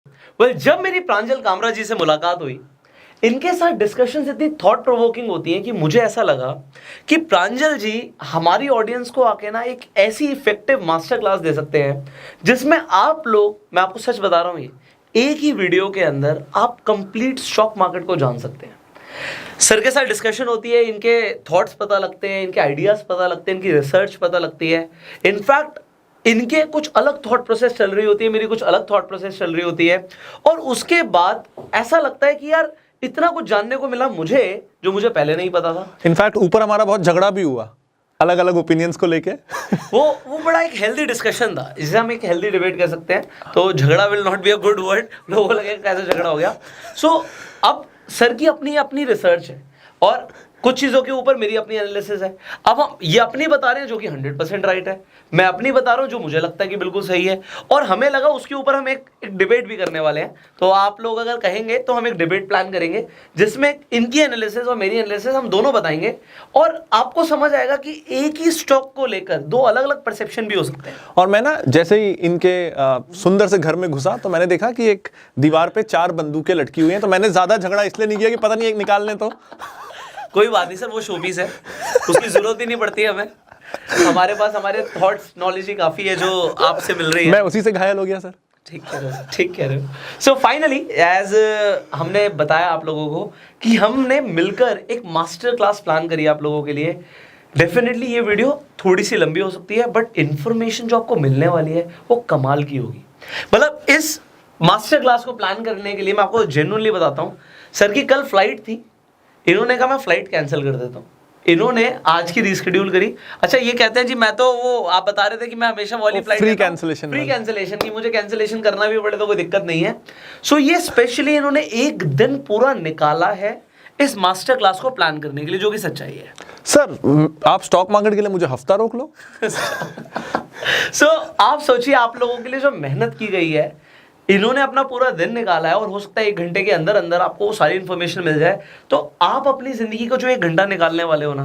जब मेरी प्रांजल कामरा जी से मुलाकात हुई, इनके साथ डिस्कशंस इतनी थॉट प्रोवोकिंग होती हैं कि मुझे ऐसा लगा कि प्रांजल जी हमारी ऑडियंस को आके ना एक ऐसी इफेक्टिव मास्टर क्लास दे सकते हैं जिसमें आप लोग, मैं आपको सच बता रहा हूं, ये एक ही वीडियो के अंदर आप कंप्लीट स्टॉक मार्केट को जान सकते हैं। सर के साथ डिस्कशन होती है, इनके थॉट्स पता लगते हैं, इनके आइडियाज पता लगते हैं, इनकी रिसर्च पता लगती है। इनफैक्ट इनके कुछ अलग थॉट प्रोसेस चल रही होती है, मेरी कुछ अलग थॉट प्रोसेस चल रही होती है, और उसके बाद ऐसा लगता है कि यार इतना कुछ जानने को मिला मुझे जो मुझे पहले नहीं पता था। इनफैक्ट ऊपर हमारा बहुत झगड़ा भी हुआ अलग अलग ओपिनियंस को लेके। वो बड़ा एक हेल्दी डिस्कशन था, जिसे हम एक हेल्दी डिबेट कह सकते हैं। तो झगड़ा will not be a good word, लोगों को लगेगा कैसे झगड़ा हो गया। सो अब सर की अपनी अपनी रिसर्च है और कुछ चीज़ों के ऊपर मेरी अपनी एनालिसिस है। अब हम ये अपनी बता रहे हैं जो कि 100% राइट है, मैं अपनी बता रहा हूँ जो मुझे लगता है कि बिल्कुल सही है, और हमें लगा उसके ऊपर हम एक डिबेट भी करने वाले हैं। तो आप लोग अगर कहेंगे तो हम एक डिबेट प्लान करेंगे जिसमें इनकी एनालिसिस और मेरी एनालिसिस हम दोनों बताएंगे, और आपको समझ आएगा कि एक ही स्टॉक को लेकर दो अलग अलग परसेप्शन भी हो सकते हैं। और मैं ना जैसे ही इनके सुंदर से घर में घुसा तो मैंने देखा कि एक दीवार पे 4 बंदूकें लटकी हुई हैं, तो मैंने ज्यादा झगड़ा इसलिए नहीं किया कि पता नहीं एक निकाल लें। तो कोई बात नहीं सर, वो शोपीस है, उसकी जरूरत ही नहीं पड़ती हमें। हमारे पास हमारे थॉट्स नॉलेज ही काफी है जो आपसे मिल रही है। मैं उसी से घायल हो गया सर। ठीक कह रहे हो, ठीक कह रहे हो। सो फाइनली एज हमने बताया आप लोगों को कि हमने मिलकर एक मास्टर क्लास प्लान करी आप लोगों के लिए। डेफिनेटली ये वीडियो थोड़ी सी लंबी हो सकती है, बट इंफॉर्मेशन जो आपको मिलने वाली है वो कमाल की होगी। मतलब इस मास्टर क्लास को प्लान करने के लिए मैं आपको जेन्युइनली बताता हूँ, सर की कल फ्लाइट थी, इन्होंने कहा मैं फ्लाइट कैंसिल कर देता हूँ, इन्होंने आज की रीशेड्यूल करी। अच्छा ये कहते हैं जी मैं तो वो आप बता रहे थे कि मैं हमेशा वाली फ्लाइट फ्री कैंसिलेशन की, मुझे कैंसिलेशन करना भी पड़े तो कोई दिक्कत नहीं है। सो ये स्पेशली इन्होंने एक दिन पूरा निकाला है इस मास्टर क्लास को प्लान करने के लिए, जो कि सच्चाई है। सर आप स्टॉक मार्केट के लिए मुझे हफ्ता रोक लो। सो आप सोचिए आप लोगों के लिए जो मेहनत की गई है, इन्होंने अपना पूरा दिन निकाला है, और हो सकता है 1 घंटे के अंदर अंदर आपको सारी इंफॉर्मेशन मिल जाए। तो आप अपनी जिंदगी को जो 1 घंटा निकालने वाले हो ना,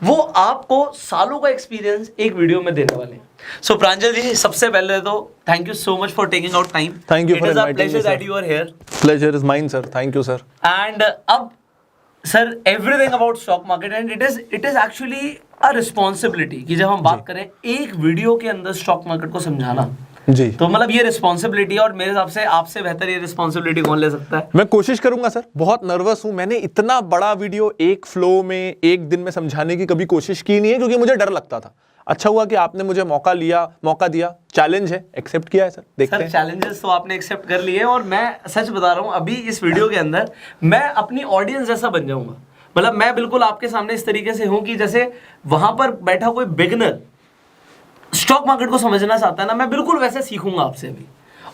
वो आपको सालों का एक्सपीरियंस एक वीडियो में देने वाले हैं। सो प्रांजल जी, सबसे पहले तो thank you so much for taking out time. Thank you for inviting me pleasure that you are here. Pleasure is mine sir, thank you sir. And अब sir everything about stock market, and it is actually a responsibility कि जब हम बात करें एक video के अंदर stock market को समझाना जी, तो मतलब ये रिस्पॉन्सिबिलिटी, और मेरे हिसाब से आपसे बेहतर ये रिस्पॉन्सिबिलिटी कौन ले सकता है। मैं कोशिश करूंगा सर, बहुत नर्वस हूं। मैंने इतना बड़ा वीडियो एक फ्लो में एक दिन में समझाने की कभी कोशिश की नहीं है, क्योंकि मुझे डर लगता था। अच्छा हुआ कि आपने मुझे मौका दिया, चैलेंज है, एक्सेप्ट किया है सर। देखते हैं। चैलेंजेस तो आपने एक्सेप्ट कर लिए, और मैं सच बता रहा हूं अभी इस वीडियो के अंदर मैं अपनी ऑडियंस जैसा बन जाऊंगा। मतलब मैं बिल्कुल आपके सामने इस तरीके से हूं कि जैसे वहां पर बैठा कोई बिगिनर स्टॉक मार्केट को समझना चाहता है ना, मैं बिल्कुल वैसे सीखूंगा आपसे भी,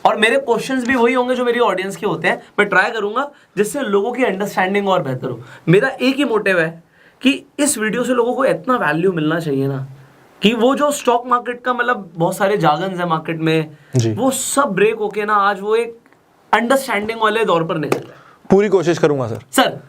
और मेरे क्वेश्चंस भी वही होंगे जो मेरी ऑडियंस के होते हैं। मैं ट्राई करूंगा जिससे लोगों की अंडरस्टैंडिंग और बेहतर हो। मेरा एक ही मोटिव है कि इस वीडियो से लोगों को इतना वैल्यू मिलना चाहिए ना, कि वो जो स्टॉक मार्केट का मतलब बहुत सारे जार्गन्स है मार्केट में, वो सब ब्रेक होके ना आज वो एक अंडरस्टैंडिंग वाले दौर पर निकल जाए। पूरी कोशिश करूंगा सर।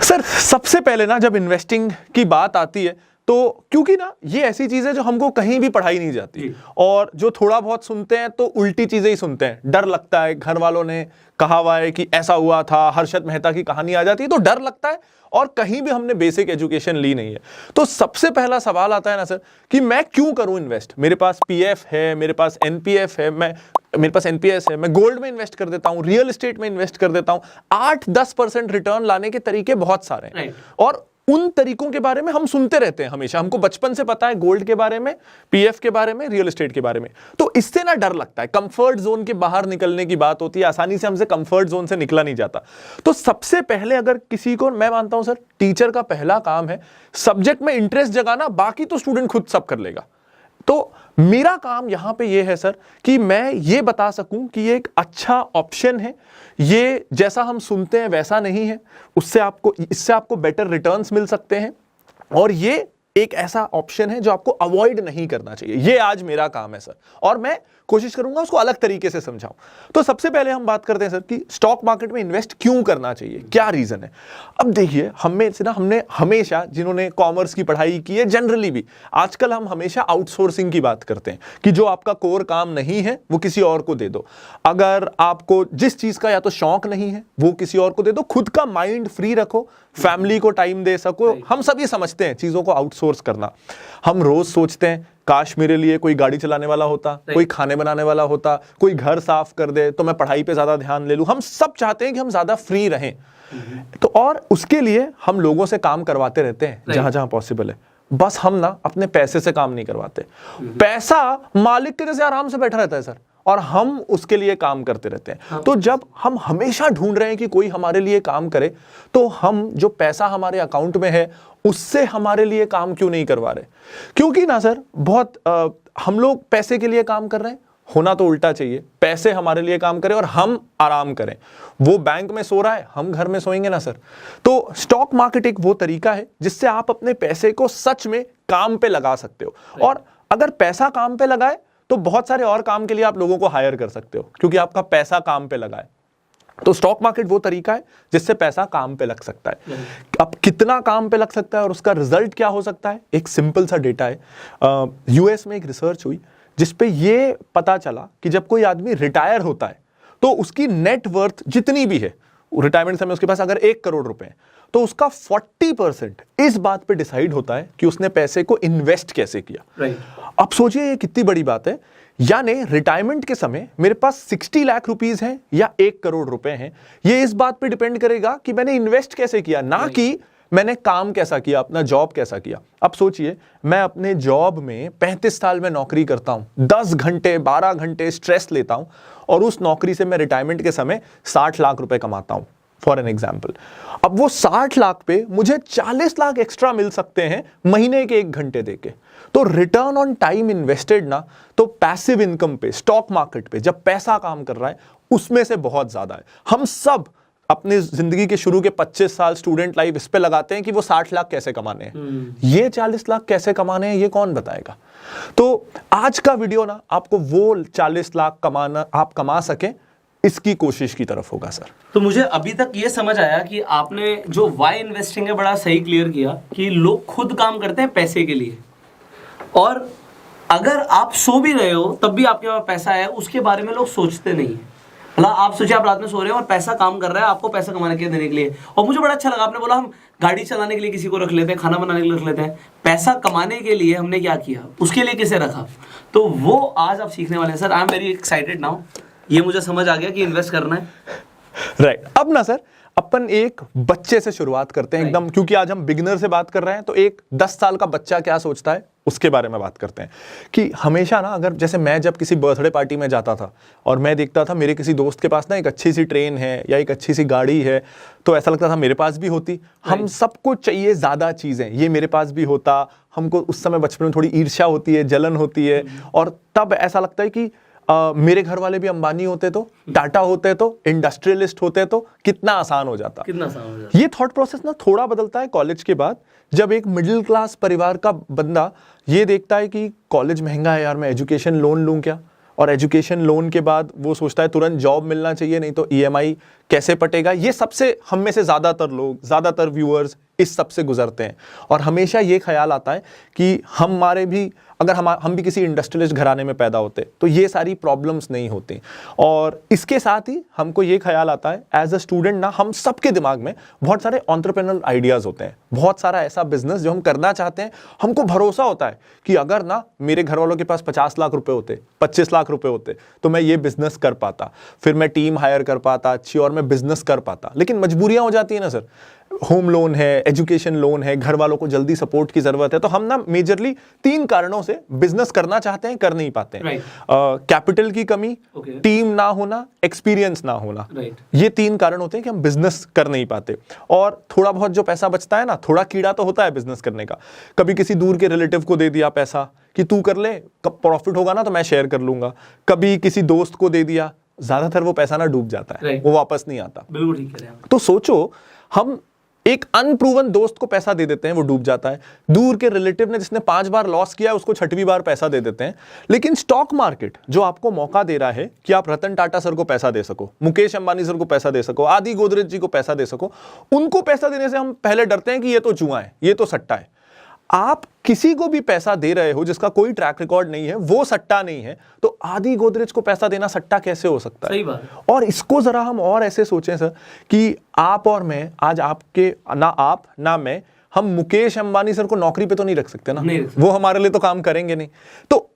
सर सबसे पहले ना जब इन्वेस्टिंग की बात आती है तो क्योंकि ना ये ऐसी चीज है जो हमको कहीं भी पढ़ाई नहीं जाती, और जो थोड़ा बहुत सुनते हैं तो उल्टी चीजें ही सुनते हैं। डर लगता है, घर वालों ने कहा हुआ है कि ऐसा हुआ था, हर्षद मेहता की कहानी आ जाती है तो डर लगता है, और कहीं भी हमने बेसिक एजुकेशन ली नहीं है। तो सबसे पहला सवाल आता है ना सर कि मैं क्यों करूं इन्वेस्ट। मेरे पास पीएफ है, मेरे पास एनपीएफ है, मेरे पास एनपीएस है, मैं गोल्ड में इन्वेस्ट कर देता हूं, रियल एस्टेट में इन्वेस्ट कर देता हूं। 8-10% रिटर्न लाने के तरीके बहुत सारे हैं, और उन तरीकों के बारे में हम सुनते रहते हैं हमेशा। हमको बचपन से पता है गोल्ड के बारे में, पीएफ के बारे में, रियल एस्टेट के बारे में। तो इससे ना डर लगता है, कंफर्ट जोन के बाहर निकलने की बात होती है, आसानी से हमसे कंफर्ट जोन से निकला नहीं जाता। तो सबसे पहले अगर किसी को, मैं मानता हूं सर, टीचर का पहला काम है सब्जेक्ट में इंटरेस्ट जगाना, बाकी तो स्टूडेंट खुद सब कर लेगा। तो मेरा काम यहां पे ये है सर कि मैं ये बता सकूं कि ये एक अच्छा ऑप्शन है, ये जैसा हम सुनते हैं वैसा नहीं है, इससे आपको बेटर रिटर्न्स मिल सकते हैं, और ये एक ऐसा ऑप्शन है जो आपको अवॉइड नहीं करना चाहिए। ये आज मेरा काम है सर, और मैं कोशिश करूंगा उसको अलग तरीके से समझाऊं। तो सबसे पहले हम बात करते हैं सर कि स्टॉक मार्केट में इन्वेस्ट क्यों करना चाहिए, क्या रीजन है। अब देखिए हमने हमेशा जिन्होंने कॉमर्स की पढ़ाई की है, जनरली भी आजकल हम हमेशा आउटसोर्सिंग की बात करते हैं कि जो आपका कोर काम नहीं है वो किसी और को दे दो। अगर आपको जिस चीज का या तो शौक नहीं है वो किसी और को दे दो, खुद का माइंड फ्री रखो, फैमिली को टाइम दे सको। हम सब ये समझते हैं चीजों को आउटसोर्स करना। हम रोज सोचते हैं काश मेरे लिए कोई गाड़ी चलाने वाला होता, कोई खाने बनाने वाला होता, कोई घर साफ कर दे तो मैं पढ़ाई पे ज्यादा ध्यान ले लूं। हम सब चाहते हैं कि हम ज्यादा फ्री रहें, तो और उसके लिए हम लोगों से काम करवाते रहते हैं जहां जहां पॉसिबल है। बस हम ना अपने पैसे से काम नहीं करवाते। पैसा मालिक के जैसे आराम से बैठा रहता है सर, और हम उसके लिए काम करते रहते हैं। तो जब हम हमेशा ढूंढ रहे हैं कि कोई हमारे लिए काम करे, तो हम जो पैसा हमारे अकाउंट में है उससे हमारे लिए काम क्यों नहीं करवा रहे। क्योंकि ना सर बहुत हम लोग पैसे के लिए काम कर रहे हैं, होना तो उल्टा चाहिए, पैसे हमारे लिए काम करें और हम आराम करें। वो बैंक में सो रहा है, हम घर में सोएंगे ना सर। तो स्टॉक मार्केट एक वो तरीका है जिससे आप अपने पैसे को सच में काम पे लगा सकते हो। और अगर पैसा काम पे लगाए तो बहुत सारे और काम के लिए आप लोगों को हायर कर सकते हो, क्योंकि आपका पैसा काम पे लगा है। तो स्टॉक मार्केट वो तरीका है जिससे पैसा काम पे लग सकता है। अब कितना काम पे लग सकता है और उसका रिजल्ट क्या हो सकता है, एक सिंपल सा डेटा है। यूएस में एक रिसर्च हुई जिसपे ये पता चला कि जब कोई आदमी रिटायर होता है तो उसकी नेट वर्थ जितनी भी है, रिटायरमेंट समय उसके पास अगर 1 करोड़ रुपए है, तो उसका 40% इस बात पे डिसाइड होता है कि उसने पैसे को इन्वेस्ट कैसे किया। अब सोचिए ये कितनी बड़ी बात है। यानी रिटायरमेंट के समय मेरे पास 60 लाख रुपीस हैं या 1 करोड़ रुपए हैं, ये इस बात पे डिपेंड करेगा कि मैंने इन्वेस्ट कैसे किया, ना कि मैंने काम कैसा किया, अपना जॉब कैसा किया। अब सोचिए मैं अपने जॉब में 35 साल में नौकरी करता हूं, 10 घंटे 12 घंटे स्ट्रेस लेता हूं, और उस नौकरी से मैं रिटायरमेंट के समय 60 लाख रुपए कमाता हूं फॉर एन एग्जाम्पल। अब वो 60 लाख पे मुझे 40 लाख एक्स्ट्रा मिल सकते हैं महीने के 1 घंटे देके। तो रिटर्न ऑन टाइम इन्वेस्टेड ना, तो पैसिव इनकम पे, स्टॉक मार्केट पे जब पैसा काम कर रहा है उसमें से बहुत ज्यादा है। हम सब अपनी जिंदगी के शुरू के 25 साल स्टूडेंट लाइफ इस पे लगाते हैं कि वो 60 लाख कैसे कमाने हैं, ये 40 लाख कैसे कमाने हैं ये कौन बताएगा। तो आज का वीडियो ना आपको वो 40 लाख कमाना आप कमा सके इसकी कोशिश की तरफ होगा सर। तो मुझे अभी तक ये समझ आया कि आपने जो वाई इन्वेस्टिंग है बड़ा सही क्लियर किया कि लोग खुद काम करते हैं पैसे के लिए, और अगर आप सो भी रहे हो तब भी आपके पास पैसा है, उसके बारे में लोग सोचते नहीं है। मतलब आप सोचिए आप रात में सो रहे हो और पैसा काम कर रहा है आपको पैसा कमाने के देने के लिए। और मुझे बड़ा अच्छा लगा आपने बोला हम गाड़ी चलाने के लिए किसी को रख लेते हैं, खाना बनाने के लिए रख लेते हैं, पैसा कमाने के लिए हमने क्या किया, उसके लिए किसे रखा, तो वो आज आप सीखने वाले हैं sir. I am very excited now. ये मुझे समझ आ गया कि इन्वेस्ट करना है। राइट अब ना सर अपन एक बच्चे से शुरुआत करते हैं एकदम, क्योंकि आज हम बिगिनर से बात कर रहे हैं। तो एक 10 साल का बच्चा क्या सोचता है उसके बारे में बात करते हैं। कि हमेशा ना अगर जैसे मैं जब किसी बर्थडे पार्टी में जाता था और मैं देखता था मेरे किसी दोस्त के पास ना एक अच्छी सी ट्रेन है या एक अच्छी सी गाड़ी है, तो ऐसा लगता था मेरे पास भी होती। हम सबको चाहिए ज्यादा चीजें, ये मेरे पास भी होता। हमको उस समय बचपन में थोड़ी ईर्ष्या होती है, जलन होती है, और तब ऐसा लगता है कि मेरे घर वाले भी अंबानी होते तो, टाटा होते तो, इंडस्ट्रियलिस्ट होते तो कितना आसान हो जाता। ये थॉट प्रोसेस ना थोड़ा बदलता है कॉलेज के बाद, जब एक मिडिल क्लास परिवार का बंदा ये देखता है कि कॉलेज महंगा है यार, मैं एजुकेशन लोन लूं क्या, और एजुकेशन लोन के बाद वो सोचता है तुरंत जॉब मिलना चाहिए, नहीं तो ईएमआई कैसे पटेगा। ये सबसे हम में से ज़्यादातर लोग, ज़्यादातर व्यूअर्स इस सब से गुजरते हैं, और हमेशा ये ख्याल आता है कि हमारे भी अगर हम भी किसी इंडस्ट्रियलिस्ट घराने में पैदा होते तो ये सारी प्रॉब्लम्स नहीं होती। और इसके साथ ही हमको ये ख्याल आता है एज अ स्टूडेंट ना, हम सबके दिमाग में बहुत सारे एंटरप्रेन्योरल आइडियाज होते हैं, बहुत सारा ऐसा बिजनेस जो हम करना चाहते हैं। हमको भरोसा होता है कि अगर ना मेरे घर वालों के पास 50 लाख रुपए होते, 25 लाख रुपए होते, तो मैं ये बिजनेस कर पाता, फिर मैं टीम हायर कर पाता अच्छी, और मैं बिजनेस कर पाता। लेकिन मजबूरियां हो जाती है ना सर, होम लोन है, एजुकेशन लोन है, घर वालों को जल्दी सपोर्ट की जरूरत है, तो हम ना मेजरली 3 कारणों से बिजनेस करना चाहते हैं, कर नहीं पाते हैं। कैपिटल की कमी, टीम ना होना, एक्सपीरियंस ना होना, ये 3 कारण होते हैं कि हम बिजनेस कर नहीं पाते। और थोड़ा बहुत जो पैसा बचता है ना, थोड़ा कीड़ा तो होता है बिजनेस करने का। कभी किसी दूर के रिलेटिव को दे दिया पैसा कि तू कर ले, कब प्रॉफिट होगा ना तो मैं शेयर कर लूंगा। कभी किसी दोस्त को दे दिया, ज्यादातर वो पैसा ना डूब जाता है, वो वापस नहीं आता। बिल्कुल ठीक कह रहे हैं आप। तो सोचो हम एक अनप्रूवन दोस्त को पैसा दे देते हैं, वो डूब जाता है। दूर के रिलेटिव ने जिसने 5 बार लॉस किया है उसको 6वीं बार पैसा दे देते हैं। लेकिन स्टॉक मार्केट जो आपको मौका दे रहा है कि आप रतन टाटा सर को पैसा दे सको, मुकेश अंबानी सर को पैसा दे सको, आदि गोदरेज जी को पैसा दे सको, उनको पैसा देने से हम पहले डरते हैं कि ये तो जुआ है, ये तो सट्टा है। आप किसी को भी पैसा दे रहे हो जिसका कोई ट्रैक रिकॉर्ड नहीं है, वो सट्टा नहीं है, तो आदि गोदरेज को पैसा देना सट्टा कैसे हो सकता है? सही बात है। और इसको जरा हम और ऐसे सोचें सर कि आप और मैं आज आपके ना आप ना मैं, हम मुकेश अंबानी सर को नौकरी पे तो नहीं रख सकते ना, वो हमारे लिए तो काम करेंगे नहीं। तो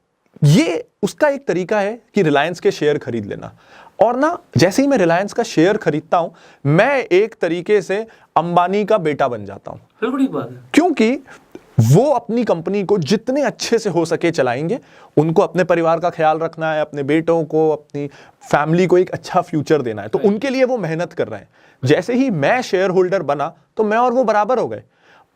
ये उसका एक तरीका है कि रिलायंस के शेयर खरीद लेना। और ना जैसे ही मैं रिलायंस का शेयर खरीदता हूं, मैं एक तरीके से अंबानी का बेटा बन जाता हूं। बिल्कुल ठीक बात है। क्योंकि वो अपनी कंपनी को जितने अच्छे से हो सके चलाएंगे, उनको अपने परिवार का ख्याल रखना है, अपने बेटों को, अपनी फैमिली को एक अच्छा फ्यूचर देना है, तो उनके लिए वो मेहनत कर रहे हैं। जैसे ही मैं शेयर होल्डर बना तो मैं और वो बराबर हो गए।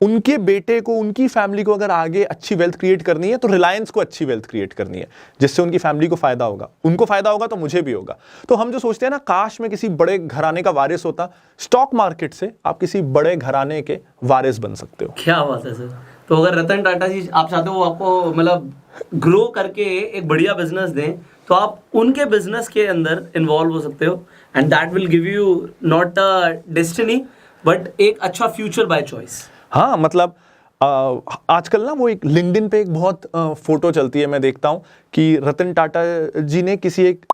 उनके बेटे को, उनकी फैमिली को अगर आगे अच्छी वेल्थ क्रिएट करनी है तो रिलायंस को अच्छी वेल्थ क्रिएट करनी है, जिससे उनकी फैमिली को फायदा होगा, उनको फायदा होगा तो मुझे भी होगा। तो हम जो सोचते हैं ना, काश मैं किसी बड़े घराने का वारिस होता, स्टॉक मार्केट से आप किसी बड़े घराने के वारिस बन सकते हो। क्या बात है सर। तो अगर रतन टाटा जी आप चाहते हो आपको मतलब ग्रो करके एक बढ़िया बिजनेस दें, तो आप उनके बिजनेस के अंदर इन्वॉल्व हो सकते हो, and that will give you not a destiny but एक अच्छा फ्यूचर बाय चॉइस। हाँ, मतलब आजकल ना वो एक लिंक्डइन पे एक बहुत फोटो चलती है, मैं देखता हूँ कि रतन टाटा जी ने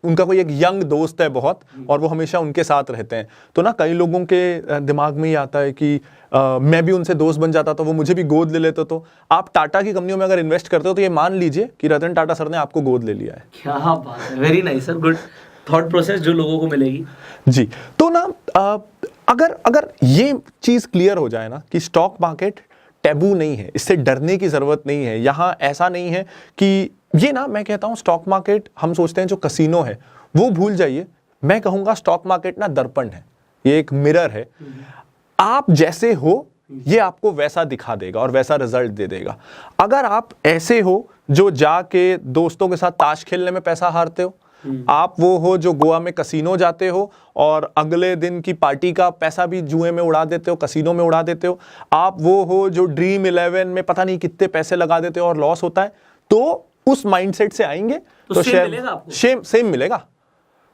उनका कोई एक यंग दोस्त है बहुत, और वो हमेशा उनके साथ रहते हैं। तो ना कई लोगों के दिमाग में ही आता है कि मैं भी उनसे दोस्त बन जाता तो वो मुझे भी गोद ले लेते। तो आप टाटा की कंपनियों में अगर इन्वेस्ट करते हो तो ये मान लीजिए कि रतन टाटा सर ने आपको गोद ले लिया है। क्या बात है, very nice sir, good thought process जो लोगों को मिलेगी जी। तो ना अगर ये चीज क्लियर हो जाए ना कि स्टॉक मार्केट टैबू नहीं है, इससे डरने की जरूरत नहीं है। यहाँ ऐसा नहीं है कि ये ना, मैं कहता हूँ स्टॉक मार्केट, हम सोचते हैं जो कसिनो है वो भूल जाइए। मैं कहूँगा स्टॉक मार्केट ना दर्पण है, ये एक मिरर है। आप जैसे हो ये आपको वैसा दिखा देगा और वैसा रिजल्ट दे देगा। अगर आप ऐसे हो जो जाके दोस्तों के साथ ताश खेलने में पैसा हारते हो, आप वो हो जो गोवा में कसिनो जाते हो और अगले दिन की पार्टी का पैसा भी जुए में उड़ा देते हो, कसिनो में उड़ा देते हो, आप वो हो जो ड्रीम 11 में पता नहीं कितने पैसे लगा देते हो और लॉस होता है, तो उस माइंडसेट से आएंगे तो सेम मिलेगा।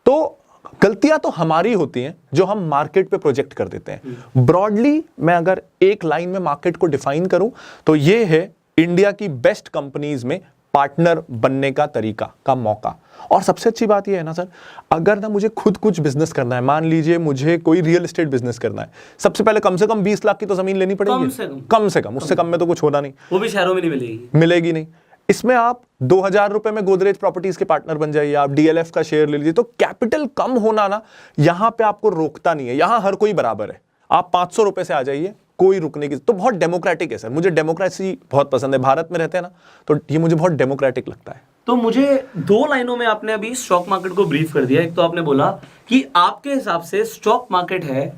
तो गलतियां तो हमारी होती हैं जो हम मार्केट पे प्रोजेक्ट कर देते हैं। ब्रॉडली मैं अगर एक लाइन में मार्केट को डिफाइन करूं तो ये है इंडिया की बेस्ट कंपनीज में पार्टनर बनने का तरीका का मौका। और सबसे अच्छी बात यह है ना सर, अगर ना मुझे खुद कुछ बिजनेस करना है, मान लीजिए मुझे कोई रियल एस्टेट बिजनेस करना है, सबसे पहले कम से कम 20 लाख की तो जमीन लेनी पड़ेगी, कम से कम। उससे कम में तो कुछ होना नहीं, वो भी शहरों में नहीं मिलेगी नहीं। इसमें आप 2000 रुपए में गोदरेज प्रॉपर्टीज के पार्टनर बन जाइए, आप डीएलएफ का शेयर ले लीजिए। तो कैपिटल कम होना ना यहाँ पे आपको रोकता नहीं है, यहाँ हर कोई बराबर है। आप 500 रुपए से आ जाइए, कोई रुकने की। तो बहुत डेमोक्रेटिक है सर, मुझे डेमोक्रेसी बहुत पसंद है। भारत में रहते हैं ना, तो ये मुझे बहुत डेमोक्रेटिक लगता है। तो मुझे 2 लाइनों में आपने अभी स्टॉक मार्केट को ब्रीफ कर दिया। एक तो आपने बोला कि आपके हिसाब से स्टॉक मार्केट है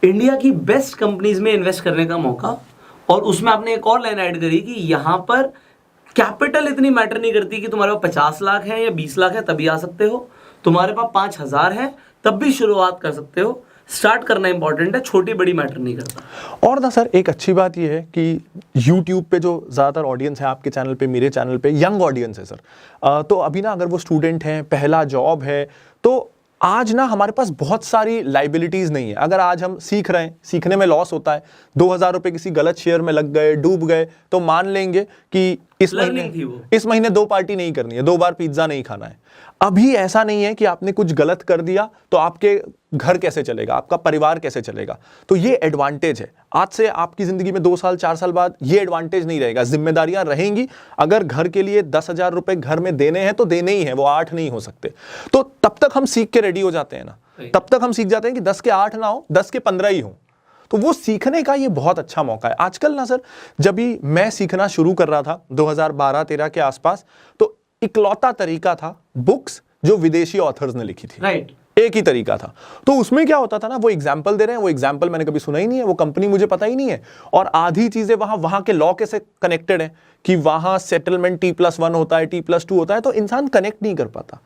इंडिया की बेस्ट कंपनीज में इन्वेस्ट करने का मौका, और उसमें आपने एक और लाइन ऐड करी कि यहाँ पर कैपिटल इतनी मैटर नहीं करती कि तुम्हारे पास 50 लाख है या 20 लाख है तभी आ सकते हो, तुम्हारे पास 5000 है तब भी शुरुआत कर सकते हो। स्टार्ट करना इंपॉर्टेंट है, छोटी बड़ी मैटर नहीं करता। और ना सर एक अच्छी बात यह है कि YouTube पे जो ज़्यादातर ऑडियंस है आपके चैनल पे, मेरे चैनल पे यंग ऑडियंस है सर। तो अभी ना अगर वो स्टूडेंट हैं, पहला जॉब है, तो आज ना हमारे पास बहुत सारी लाइबिलिटीज नहीं है। अगर आज हम सीख रहे हैं, सीखने में लॉस होता है, 2000 रुपए किसी गलत शेयर में लग गए, डूब गए, तो मान लेंगे कि इस महीने 2 पार्टी नहीं करनी है, 2 बार पिज्जा नहीं खाना है। अभी ऐसा नहीं है कि आपने कुछ गलत कर दिया तो आपके घर कैसे चलेगा, आपका परिवार कैसे चलेगा। तो ये एडवांटेज है। आज से आपकी जिंदगी में 2 साल 4 साल बाद ये एडवांटेज नहीं रहेगा, जिम्मेदारियां रहेंगी। अगर घर के लिए 10,000 रुपए घर में देने हैं तो देने ही है, वो 8 नहीं हो सकते। तो तब तक हम सीख के रेडी हो जाते हैं ना, तब तक हम सीख जाते हैं कि 10 के 8 ना हो, 10 के 15 ही हो। तो वो सीखने का ये बहुत अच्छा मौका है। आजकल ना सर, जब भी मैं सीखना शुरू कर रहा था 2012-13 के आसपास, तो इकलौता तरीका था बुक्स जो विदेशी ऑथर्स ने लिखी थी, राइट। एक ही तरीका था। तो उसमें क्या होता था ना, वो एग्जाम्पल दे रहे हैं, वो एग्जाम्पल मैंने कभी सुना ही नहीं है, वो कंपनी मुझे पता ही नहीं है, और आधी चीजें वहां के लॉ के से कनेक्टेड है कि वहां सेटलमेंट T+1 होता है, T+2 होता है, तो इंसान कनेक्ट नहीं कर पाता।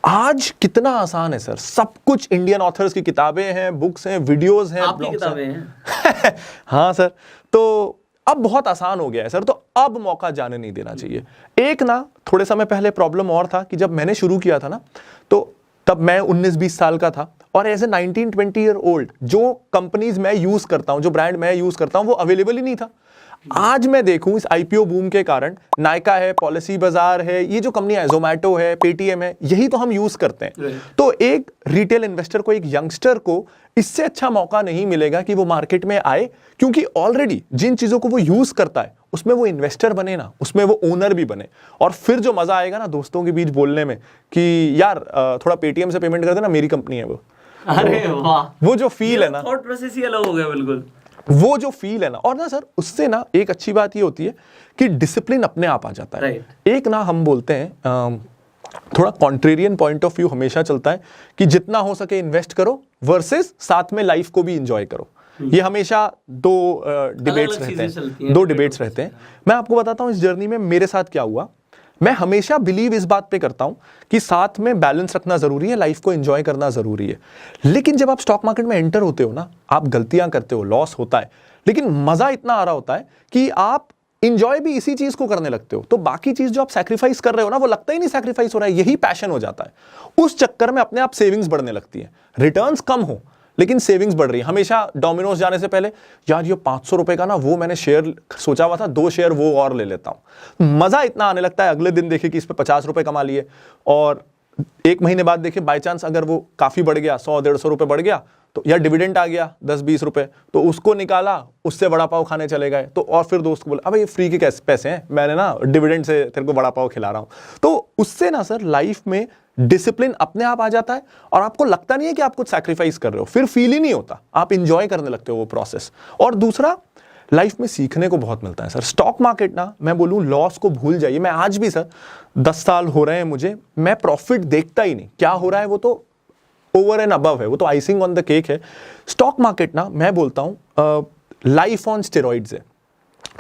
आज कितना आसान है सर, सब कुछ इंडियन ऑथर्स की किताबें हैं, बुक्स हैं, वीडियोस हैं, आपकी ब्लॉग्स किताबें हैं। हाँ सर, तो अब बहुत आसान हो गया है सर, तो अब मौका जाने नहीं देना चाहिए। एक ना थोड़े समय पहले प्रॉब्लम और था कि जब मैंने शुरू किया था ना, तो तब मैं 19-20 साल का था और एज ए 19-20 ईयर ओल्ड जो कंपनीज मैं यूज करता हूं, जो ब्रांड मैं यूज करता हूं, वो अवेलेबल ही नहीं था। आज मैं देखूं इस आईपीओ बूम के कारण नायका है, पॉलिसी बाजार है, ये जो कंपनियां है, जोमैटो है, पेटीएम है, यही तो हम यूज करते हैं। तो एक रिटेल इन्वेस्टर को, एक यंगस्टर को इससे अच्छा मौका नहीं मिलेगा कि वो मार्केट में आए, क्योंकि ऑलरेडी जिन चीजों को वो यूज करता है उसमें वो इन्वेस्टर बने ना, उसमें वो ओनर भी बने। और फिर जो मजा आएगा ना दोस्तों के बीच बोलने में कि यार थोड़ा पेटीएम से पेमेंट कर देना, मेरी कंपनी है वो। अरे वाह, वो जो फील है ना, थॉट प्रोसेस ही अलग हो गया बिल्कुल। वो जो फील है ना, और ना सर उससे ना एक अच्छी बात ये होती है कि डिसिप्लिन अपने आप आ जाता है। एक ना हम बोलते हैं थोड़ा कॉन्ट्रेरियन पॉइंट ऑफ व्यू हमेशा चलता है कि जितना हो सके इन्वेस्ट करो वर्सेस साथ में लाइफ को भी इंजॉय करो। ये हमेशा दो डिबेट्स रहते हैं, दो डिबेट्स रहते हैं। मैं आपको बताता हूं इस जर्नी में मेरे साथ क्या हुआ। मैं हमेशा बिलीव इस बात पे करता हूं कि साथ में बैलेंस रखना जरूरी है, लाइफ को एंजॉय करना जरूरी है। लेकिन जब आप स्टॉक मार्केट में एंटर होते हो ना, आप गलतियां करते हो, लॉस होता है, लेकिन मजा इतना आ रहा होता है कि आप इंजॉय भी इसी चीज को करने लगते हो। तो बाकी चीज जो आप सैक्रिफाइस कर रहे हो ना, वो लगता ही नहीं सैक्रिफाइस हो रहा है, यही पैशन हो जाता है। उस चक्कर में अपने आप सेविंग्स बढ़ने लगती है, रिटर्न्स कम हो लेकिन सेविंग्स बढ़ रही है। हमेशा डोमिनोज जाने से पहले यार ये 500 रुपए का ना वो मैंने शेयर सोचा हुआ था, 2 शेयर वो और ले लेता हूं। मजा इतना आने लगता है, अगले दिन देखे कि इस पे 50 रुपए कमा लिए, और 1 महीने बाद देखे बाय चांस अगर वो काफी बढ़ गया, 100-150 रुपए बढ़ गया, तो या डिविडेंड आ गया 10-20 रुपए, तो उसको निकाला, उससे वड़ा पाव खाने चले गए। तो और फिर दोस्त को बोला अबे ये फ्री के कैसे पैसे हैं, मैंने ना डिविडेंड से तेरे को वड़ा पाव खिला रहा हूं। तो उससे ना सर लाइफ में डिसिप्लिन अपने आप आ जाता है और आपको लगता नहीं है कि आप कुछ सैक्रिफाइस कर रहे हो, फिर फील ही नहीं होता, आप इंजॉय करने लगते हो वो प्रोसेस। और दूसरा, लाइफ में सीखने को बहुत मिलता है सर। स्टॉक मार्केट ना, मैं बोलूं लॉस को भूल जाइए। मैं आज भी सर 10 साल हो रहे हैं मुझे, मैं प्रॉफिट देखता ही नहीं, क्या हो रहा है वो तो ओवर एंड अबव है, वो तो आइसिंग ऑन द केक है। स्टॉक मार्केट ना, मैं बोलता हूं लाइफ ऑन स्टेरॉइड्स है।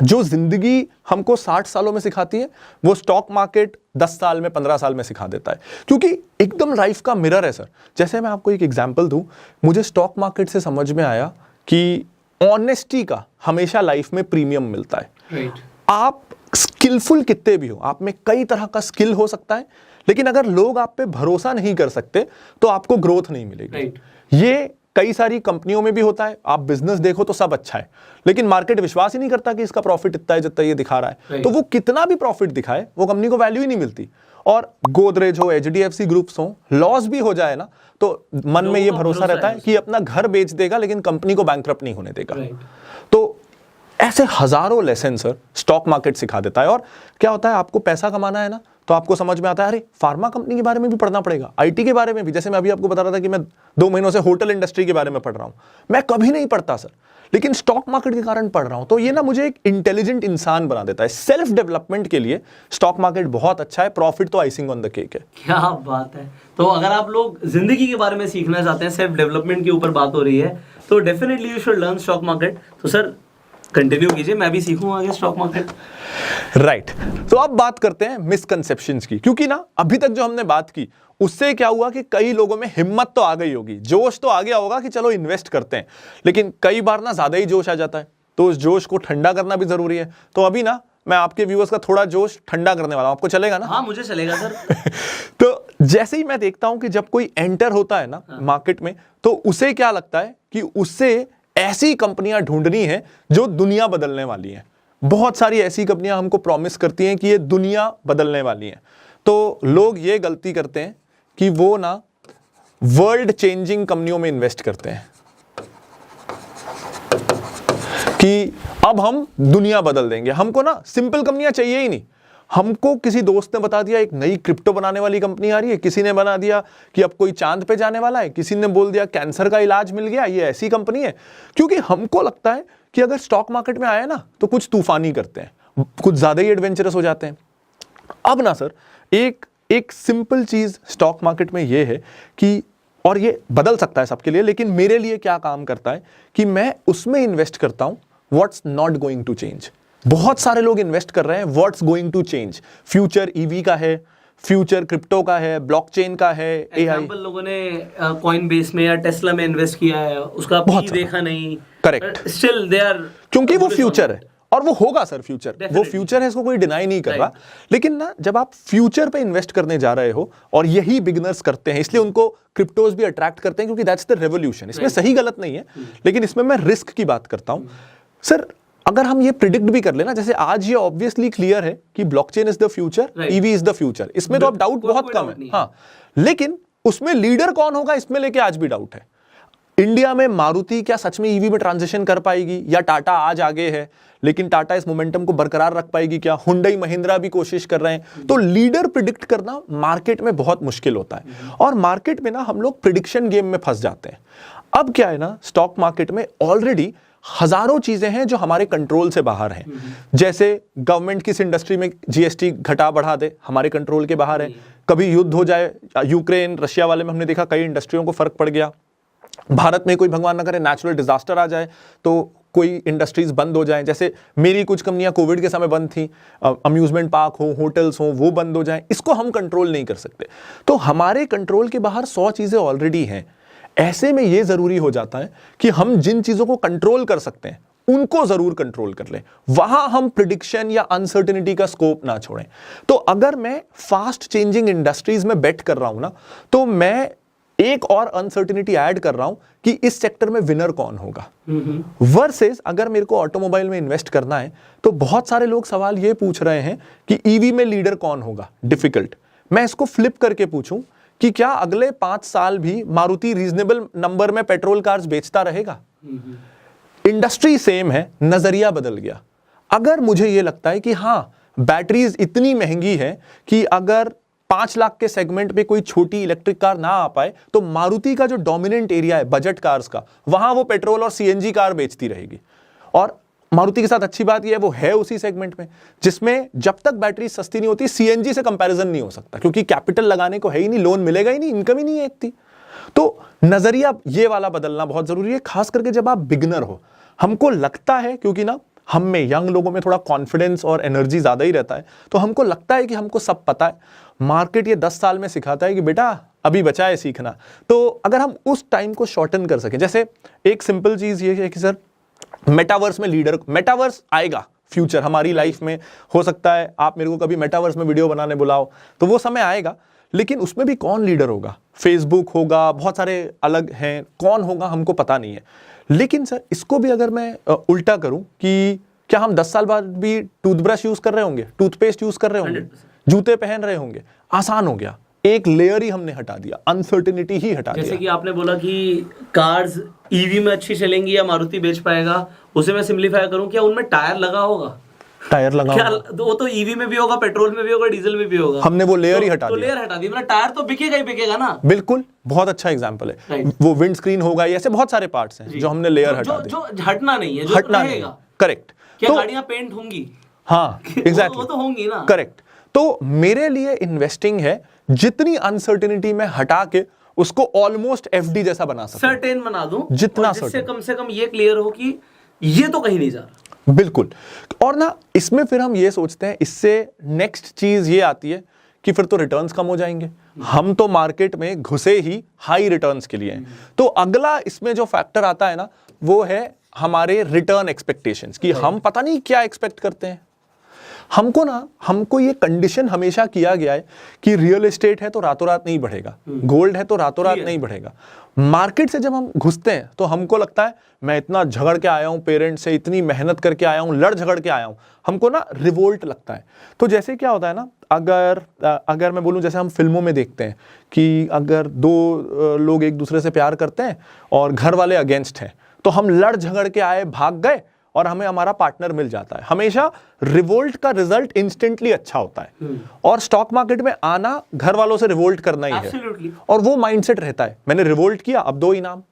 जो जिंदगी हमको 60 सालों में सिखाती है, वो स्टॉक मार्केट 10 साल में, 15 साल में सिखा देता है, क्योंकि एकदम लाइफ का मिरर है सर। जैसे मैं आपको एक एग्जांपल दूं, मुझे स्टॉक मार्केट से समझ में आया कि ऑनेस्टी का हमेशा लाइफ में प्रीमियम मिलता है। आप स्किलफुल कितने भी हो, आप में कई तरह का स्किल हो सकता है, लेकिन अगर लोग आप पे भरोसा नहीं कर सकते तो आपको ग्रोथ नहीं मिलेगी। ये कई सारी कंपनियों में भी होता है। आप बिजनेस देखो तो सब अच्छा है, लेकिन मार्केट विश्वास ही नहीं करता कि इसका प्रॉफिट इतना है जितना ये दिखा रहा है, तो वो कितना भी प्रॉफिट दिखाए, वो कंपनी को वैल्यू ही नहीं मिलती। और गोदरेज हो, एचडीएफसी ग्रुप्स हो, लॉस भी हो जाए ना, तो मन में ये भरोसा रहता है कि अपना घर बेच देगा लेकिन कंपनी को बैंकरप्ट नहीं होने देगा। तो ऐसे हजारों लेसन सर स्टॉक मार्केट सिखा देता है। और क्या होता है, आपको पैसा कमाना है ना, तो आपको समझ में आता है अरे फार्मा कंपनी के बारे में भी पढ़ना पड़ेगा, आईटी के बारे में भी। जैसे मैं अभी आपको बता रहा था कि मैं 2 महीनों से होटल इंडस्ट्री के बारे में पढ़ रहा हूं, मैं कभी नहीं पढ़ता सर, लेकिन स्टॉक मार्केट के कारण पढ़ रहा हूं। तो ये ना मुझे एक इंटेलिजेंट इंसान बना देता है। सेल्फ डेवलपमेंट के लिए स्टॉक मार्केट बहुत अच्छा है, प्रॉफिट तो आइसिंग ऑन द केक है। क्या बात है। तो अगर आप लोग जिंदगी के बारे में सीखना चाहते हैं, सेल्फ डेवलपमेंट के ऊपर बात हो रही है, तो definitely you should learn stock market. तो सर कंटिन्यू कीजिए, मैं भी सीखूंगा आगे स्टॉक मार्केट। राइट। तो अब बात करते हैं मिसकंसेप्शंस की, क्योंकि ना अभी तक जो हमने बात की उससे क्या हुआ कि कई लोगों में हिम्मत तो आ गई होगी, जोश तो आ गया होगा कि चलो इन्वेस्ट करते हैं, लेकिन कई बार ना ज्यादा ही जोश आ जाता है, तो उस जोश को ठंडा करना भी जरूरी है। तो अभी ना मैं आपके व्यूअर्स का थोड़ा जोश ठंडा करने वाला हूं, आपको चलेगा ना? हाँ मुझे चलेगा सर। तो जैसे ही मैं देखता हूं कि जब कोई एंटर होता है ना मार्केट में, तो उसे क्या लगता है कि उससे ऐसी कंपनियां ढूंढनी है जो दुनिया बदलने वाली हैं। बहुत सारी ऐसी कंपनियां हमको प्रॉमिस करती हैं कि ये दुनिया बदलने वाली हैं। तो लोग ये गलती करते हैं कि वो ना वर्ल्ड चेंजिंग कंपनियों में इन्वेस्ट करते हैं कि अब हम दुनिया बदल देंगे। हमको ना सिंपल कंपनियां चाहिए ही नहीं। हमको किसी दोस्त ने बता दिया एक नई क्रिप्टो बनाने वाली कंपनी आ रही है, किसी ने बना दिया कि अब कोई चांद पे जाने वाला है, किसी ने बोल दिया कैंसर का इलाज मिल गया, ये ऐसी कंपनी है। क्योंकि हमको लगता है कि अगर स्टॉक मार्केट में आए ना तो कुछ तूफानी करते हैं, कुछ ज्यादा ही एडवेंचरस हो जाते हैं। अब ना सर एक सिंपल चीज स्टॉक मार्केट में ये है कि, और ये बदल सकता है सबके लिए, लेकिन मेरे लिए क्या काम करता है कि मैं उसमें इन्वेस्ट करता हूं what's not going to change. बहुत सारे लोग इन्वेस्ट कर रहे हैं what's going to change. Future EV का है, फ्यूचर क्रिप्टो का है, ब्लॉकचेन का है, एआई। एग्जांपल लोगों ने कॉइन बेस में या टेस्ला में इन्वेस्ट किया है, उसका बहुत पी सारा। देखा नहीं, Correct. स्टिल दे आर, क्योंकि वो फ्यूचर है और वो होगा सर, फ्यूचर वो Definitely. फ्यूचर है, इसको कोई डिनाई नहीं कर रहा। Right. लेकिन ना जब आप फ्यूचर पे इन्वेस्ट करने जा रहे हो, और यही बिगिनर्स करते हैं, इसलिए उनको क्रिप्टोज भी अट्रैक्ट करते हैं, क्योंकि दैट्स द रेवोल्यूशन। इसमें Right. सही गलत नहीं है, लेकिन इसमें मैं रिस्क की बात करता हूं। सर अगर हम ये प्रिडिक्ट भी कर लेना, जैसे आज ये ऑब्वियसली क्लियर है कि blockchain is the future, Right. EV is the future, इसमें तो अब डाउट कोई बहुत कम doubt है। नहीं है। हाँ, लेकिन उसमें लीडर कौन होगा, इसमें लेके आज भी डाउट है। इंडिया में मारुति क्या सच में ईवी में ट्रांजिशन कर पाएगी, या टाटा आज आगे है लेकिन टाटा इस मोमेंटम को बरकरार रख पाएगी क्या? हुंडई महिंद्रा भी कोशिश कर रहे हैं। तो लीडर प्रिडिक्ट करना मार्केट में बहुत मुश्किल होता है, और मार्केट में ना हम लोग प्रिडिक्शन गेम में फंस जाते हैं। अब क्या है ना, स्टॉक मार्केट में ऑलरेडी हजारों चीजें हैं जो हमारे कंट्रोल से बाहर हैं। जैसे गवर्नमेंट किस इंडस्ट्री में जीएसटी घटा बढ़ा दे, हमारे कंट्रोल के बाहर है। कभी युद्ध हो जाए, यूक्रेन रशिया वाले में हमने देखा कई इंडस्ट्रियों को फर्क पड़ गया। भारत में कोई भगवान ना करे नेचुरल डिजास्टर आ जाए तो कोई इंडस्ट्रीज बंद हो जाएं। जैसे मेरी कुछ कंपनियां कोविड के समय बंद थी, अम्यूजमेंट पार्क हो, होटल्स हो, वो बंद हो जाएं, इसको हम कंट्रोल नहीं कर सकते। तो हमारे कंट्रोल के बाहर 100 चीजें ऑलरेडी हैं। ऐसे में ये जरूरी हो जाता है कि हम जिन चीजों को कंट्रोल कर सकते हैं उनको जरूर कंट्रोल कर लें, वहां हम प्रिडिक्शन या अनसर्टेनिटी का स्कोप ना छोड़ें। तो अगर मैं फास्ट चेंजिंग इंडस्ट्रीज में बेट कर रहा हूं ना, तो मैं एक और अनसर्टेनिटी ऐड कर रहा हूं कि इस सेक्टर में विनर कौन होगा। वर्सेस अगर मेरे को ऑटोमोबाइल में इन्वेस्ट करना है, तो बहुत सारे लोग सवाल ये पूछ रहे हैं कि ईवी में लीडर कौन होगा। डिफिकल्ट। मैं इसको फ्लिप करके पूछूं कि क्या अगले 5 साल भी मारुति रीजनेबल नंबर में पेट्रोल कार्स बेचता रहेगा? इंडस्ट्री सेम है, नजरिया बदल गया। अगर मुझे यह लगता है कि हां, बैटरीज इतनी महंगी है कि अगर 5 लाख के सेगमेंट पे कोई छोटी इलेक्ट्रिक कार ना आ पाए, तो मारुति का जो डोमिनेंट एरिया है बजट कार्स का, वहां वो पेट्रोल और सीएनजी कार बेचती रहेगी। और मारुति के साथ अच्छी बात यह है, वो है उसी सेगमेंट में जिसमें जब तक बैटरी सस्ती नहीं होती, सीएनजी से कंपैरिजन नहीं हो सकता, क्योंकि कैपिटल लगाने को है ही नहीं, लोन मिलेगा ही नहीं, इनकम ही नहीं है इतनी। तो नजरिया ये वाला बदलना बहुत जरूरी है, खास करके जब आप बिगिनर हो। हमको लगता है, क्योंकि ना हम में, यंग लोगों में थोड़ा कॉन्फिडेंस और एनर्जी ज्यादा ही रहता है, तो हमको लगता है कि हमको सब पता है। मार्केट ये 10 साल में सिखाता है कि बेटा अभी बचा है सीखना। तो अगर हम उस टाइम को शॉर्टन कर सकें, जैसे एक सिंपल चीज ये है कि सर मेटावर्स में लीडर, मेटावर्स आएगा फ्यूचर हमारी लाइफ में। हो सकता है आप मेरे को कभी मेटावर्स में वीडियो बनाने बुलाओ, तो वो समय आएगा, लेकिन उसमें भी कौन लीडर होगा? फेसबुक होगा, बहुत सारे अलग हैं, कौन होगा हमको पता नहीं है। लेकिन सर इसको भी अगर मैं उल्टा करूं कि क्या हम 10 साल बाद भी टूथब्रश यूज कर रहे होंगे, टूथपेस्ट यूज कर रहे होंगे, 100%। जूते पहन रहे होंगे? आसान हो गया, एक लेयर ही हमने हटा दिया, अनसर्टेनिटी ही हटा जैसे दिया। कि आपने बोला कि कार्स ईवी में अच्छी चलेंगी या मारुति बेच पाएगा, उसे मैं सिंपलीफाई करूं, क्या उनमें टायर लगा होगा? टायर लगा क्या तो वो तो ईवी में भी होगा, पेट्रोल में भी होगा, डीजल में भी होगा। हमने वो लेयर ही हटा तो दिया। लेयर हटा दी, मतलब टायर तो बिकेगा ही बिकेगा ना। बिल्कुल, बहुत अच्छा एग्जांपल है। Right. वो विंड स्क्रीन होगा, ऐसे बहुत सारे पार्ट्स हैं जो हमने लेयर हटा दिए। जो हटना नहीं है, जो हटना नहीं, रहेगा। करेक्ट। क्या तो गाड़ियां पेंट होंगी? हाँ, एग्जैक्टली, वो तो होंगी ना। करेक्ट। तो मेरे लिए इन्वेस्टिंग है जितनी अनसर्टेनिटी में हटा के उसको ऑलमोस्ट एफडी जैसा बना सकूं, सर्टेन बना दूं, जितना और जिससे certain। कम से कम ये क्लियर हो कि ये तो कहीं नहीं जा रहा। बिल्कुल। और ना इसमें फिर हम ये सोचते हैं, इससे नेक्स्ट चीज ये आती है कि फिर तो रिटर्न्स कम हो जाएंगे। हम तो मार्केट में घुसे ही हाई रिटर्न्स के लिए हैं। तो अगला इसमें जो फैक्टर आता है ना, वो है हमारे रिटर्न एक्सपेक्टेशंस, कि हम पता नहीं क्या एक्सपेक्ट करते हैं। हमको ये कंडीशन हमेशा किया गया है कि रियल एस्टेट है तो रातों रात नहीं बढ़ेगा, गोल्ड है तो रातों रात नहीं बढ़ेगा। मार्केट से जब हम घुसते हैं तो हमको लगता है मैं इतना झगड़ के आया हूं, पेरेंट्स से इतनी मेहनत करके आया हूं, लड़ झगड़ के आया हूं, हमको ना रिवोल्ट लगता है। तो जैसे क्या होता है ना, अगर मैं बोलूं, जैसे हम फिल्मों में देखते हैं कि अगर 2 लोग एक दूसरे से प्यार करते हैं और घर वाले अगेंस्ट हैं, तो हम लड़ झगड़ के आए, भाग गए और हमें हमारा पार्टनर मिल जाता है। हमेशा रिवोल्ट का रिजल्ट इंस्टेंटली अच्छा होता है। और स्टॉक मार्केट में आना घर वालों से रिवोल्ट करना ही Absolutely. है, और वो माइंडसेट रहता है, मैंने रिवोल्ट किया, अब 2 इनाम।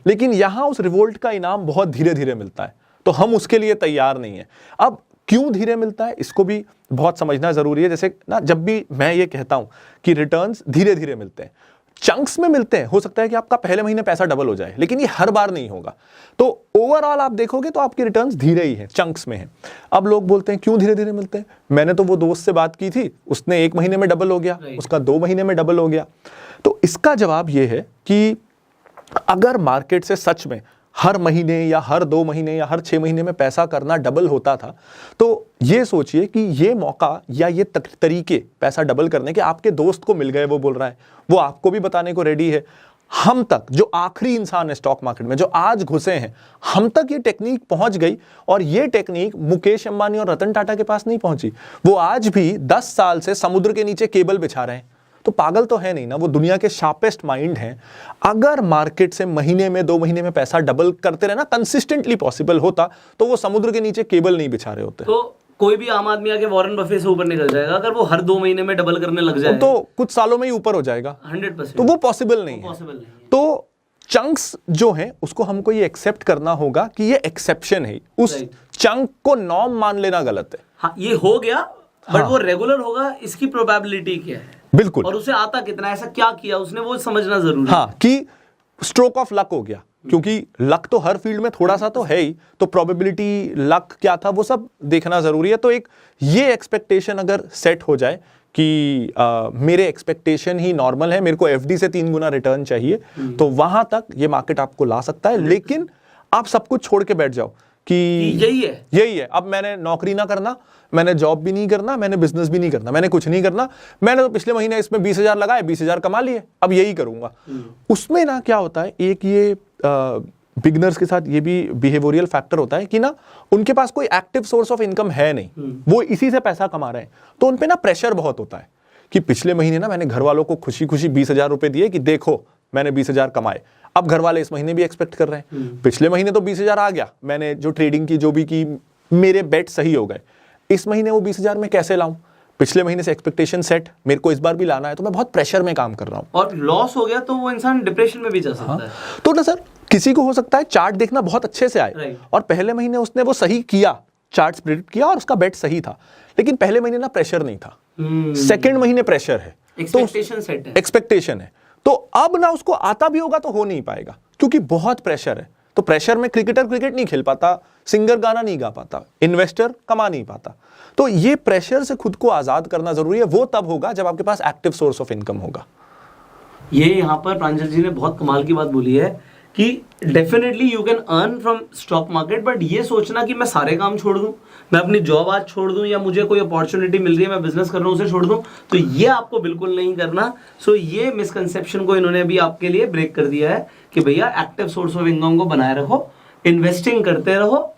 लेकिन यहां उस रिवोल्ट का इनाम बहुत धीरे धीरे मिलता है, तो हम उसके लिए तैयार नहीं है। अब क्यों धीरे मिलता है, इसको भी बहुत समझना जरूरी है। जैसे ना, जब भी मैं ये कहता हूं कि रिटर्न्स धीरे धीरे मिलते हैं, चंक्स में मिलते हैं, हो सकता है कि आपका पहले महीने पैसा डबल हो जाए, लेकिन ये हर बार नहीं होगा। तो ओवरऑल आप देखोगे तो आपके रिटर्न्स धीरे ही हैं, चंक्स में हैं। अब लोग बोलते हैं क्यों धीरे धीरे मिलते हैं? मैंने तो वो दोस्त से बात की थी, उसने 1 महीने में डबल हो गया, उसका 2 महीने में डबल हो गया। तो इसका जवाब ये है कि अगर मार्केट से सच में हर महीने या हर 2 महीने या हर 6 महीने में पैसा करना डबल होता था, तो ये सोचिए कि ये मौका या ये तरीके पैसा डबल करने के आपके दोस्त को मिल गए, वो बोल रहा है, वो आपको भी बताने को रेडी है। हम तक, जो आखिरी इंसान है स्टॉक मार्केट में, जो आज घुसे हैं, हम तक ये टेक्निक पहुंच गई। और ये टेक्निक मुकेश अंबानी और रतन टाटा के पास नहीं पहुंची। वो आज भी 10 साल से समुद्र के नीचे केबल बिछा रहे हैं। तो पागल तो है नहीं ना, वो दुनिया के शार्पेस्ट माइंड हैं। अगर मार्केट से महीने में 2 महीने में पैसा डबल करते रहना कंसिस्टेंटली पॉसिबल होता, तो वो समुद्र के नीचे केबल नहीं बिछा रहे होते। तो कोई भी आम आदमी आके वॉरेन बफे से ऊपर निकल जाएगा अगर वो हर 2 महीने में डबल करने लग जाए, तो कुछ सालों में ही ऊपर हो जाएगा 100%। तो वो पॉसिबल नहीं है। तो चंक्स जो हैं उसको हमको ये एक्सेप्ट करना होगा कि ये एक्सेप्शन है, उस चंक को नॉर्म मान लेना गलत है। हाँ, ये हो गया, बट वो रेगुलर होगा, इसकी प्रोबेबिलिटी क्या है? बिल्कुल। और उसे आता कितना, ऐसा क्या किया उसने, वो समझना जरूरी है। हाँ, कि स्ट्रोक ऑफ लक हो गया, क्योंकि लक तो हर फील्ड में थोड़ा सा तो है ही, तो प्रोबेबिलिटी, लक क्या था, वो सब देखना जरूरी है। तो एक ये एक्सपेक्टेशन अगर सेट हो जाए कि मेरे एक्सपेक्टेशन ही नॉर्मल है, मेरे को एफडी से 3 गुना रिटर्न चाहिए, तो वहां तक ये मार्केट आपको ला सकता है। लेकिन आप सब कुछ छोड़ के बैठ जाओ कि यही है, अब मैंने नौकरी ना करना, मैंने जॉब भी नहीं करना, मैंने बिजनेस भी नहीं करना, मैंने कुछ नहीं करना, मैंने तो पिछले महीने इसमें 20,000 लगाए, 20,000 कमा लिए, अब यही करूंगा। उसमें ना क्या होता है, एक ये बिगनर्स के साथ ये भी बिहेवियरल फैक्टर होता है कि ना उनके पास कोई एक्टिव सोर्स ऑफ इनकम है नहीं, वो इसी से पैसा कमा रहे हैं। तो उनपे ना प्रेशर बहुत होता है कि पिछले महीने ना मैंने घर वालों को खुशी खुशी 20,000 रुपए दिए कि देखो मैंने 20,000 कमाए। अब घर वाले इस महीने भी एक्सपेक्ट कर रहे हैं, पिछले महीने तो 20,000 आ गया, मैंने जो ट्रेडिंग की, जो भी की, मेरे बेट सही हो गए, इस महीने वो 20,000 में कैसे लाऊं? पिछले महीने से एक्सपेक्टेशन सेट, मेरे को इस बार भी लाना है, तो मैं बहुत प्रेशर में काम कर रहा हूं। और लॉस हो गया तो वो इंसान डिप्रेशन में भी जा सकता है। तो ना सर, किसी को हो सकता है चार्ट देखना बहुत अच्छे से आए और पहले महीने उसने वो सही किया, चार्ट प्रेडिक्ट किया और उसका बेट सही था, लेकिन पहले महीने ना प्रेशर नहीं था, सेकंड महीने प्रेशर है, एक्सपेक्टेशन सेट है, एक्सपेक्टेशन है। तो अब ना उसको आता भी होगा तो हो नहीं पाएगा, क्योंकि बहुत प्रेशर है। तो प्रेशर में क्रिकेटर क्रिकेट नहीं खेल पाता, सिंगर गाना नहीं गा पाता, इन्वेस्टर कमा नहीं पाता। तो ये प्रेशर से खुद को आजाद करना जरूरी है। वो तब होगा जब आपके पास एक्टिव सोर्स ऑफ इनकम होगा। ये यहाँ पर प्रांजल जी ने बहुत कमाल की बात बोली है कि definitely you can earn from stock market, but ये सोचना कि मैं सारे काम छोड़ दूं, मैं अपनी जॉब आज छोड़ दूं, या मुझे कोई अपॉर्चुनिटी मिल रही है मैं बिजनेस कर रहा हूं उसे छोड़ दूं, तो ये आपको बिल्कुल नहीं करना। सो ये मिसकंसेप्शन को इन्होंने अभी आपके लिए ब्रेक कर दिया है कि भैया एक्टिव सोर्स ऑफ इनकम को बनाए रखो, इन्वेस्टिंग करते रहो,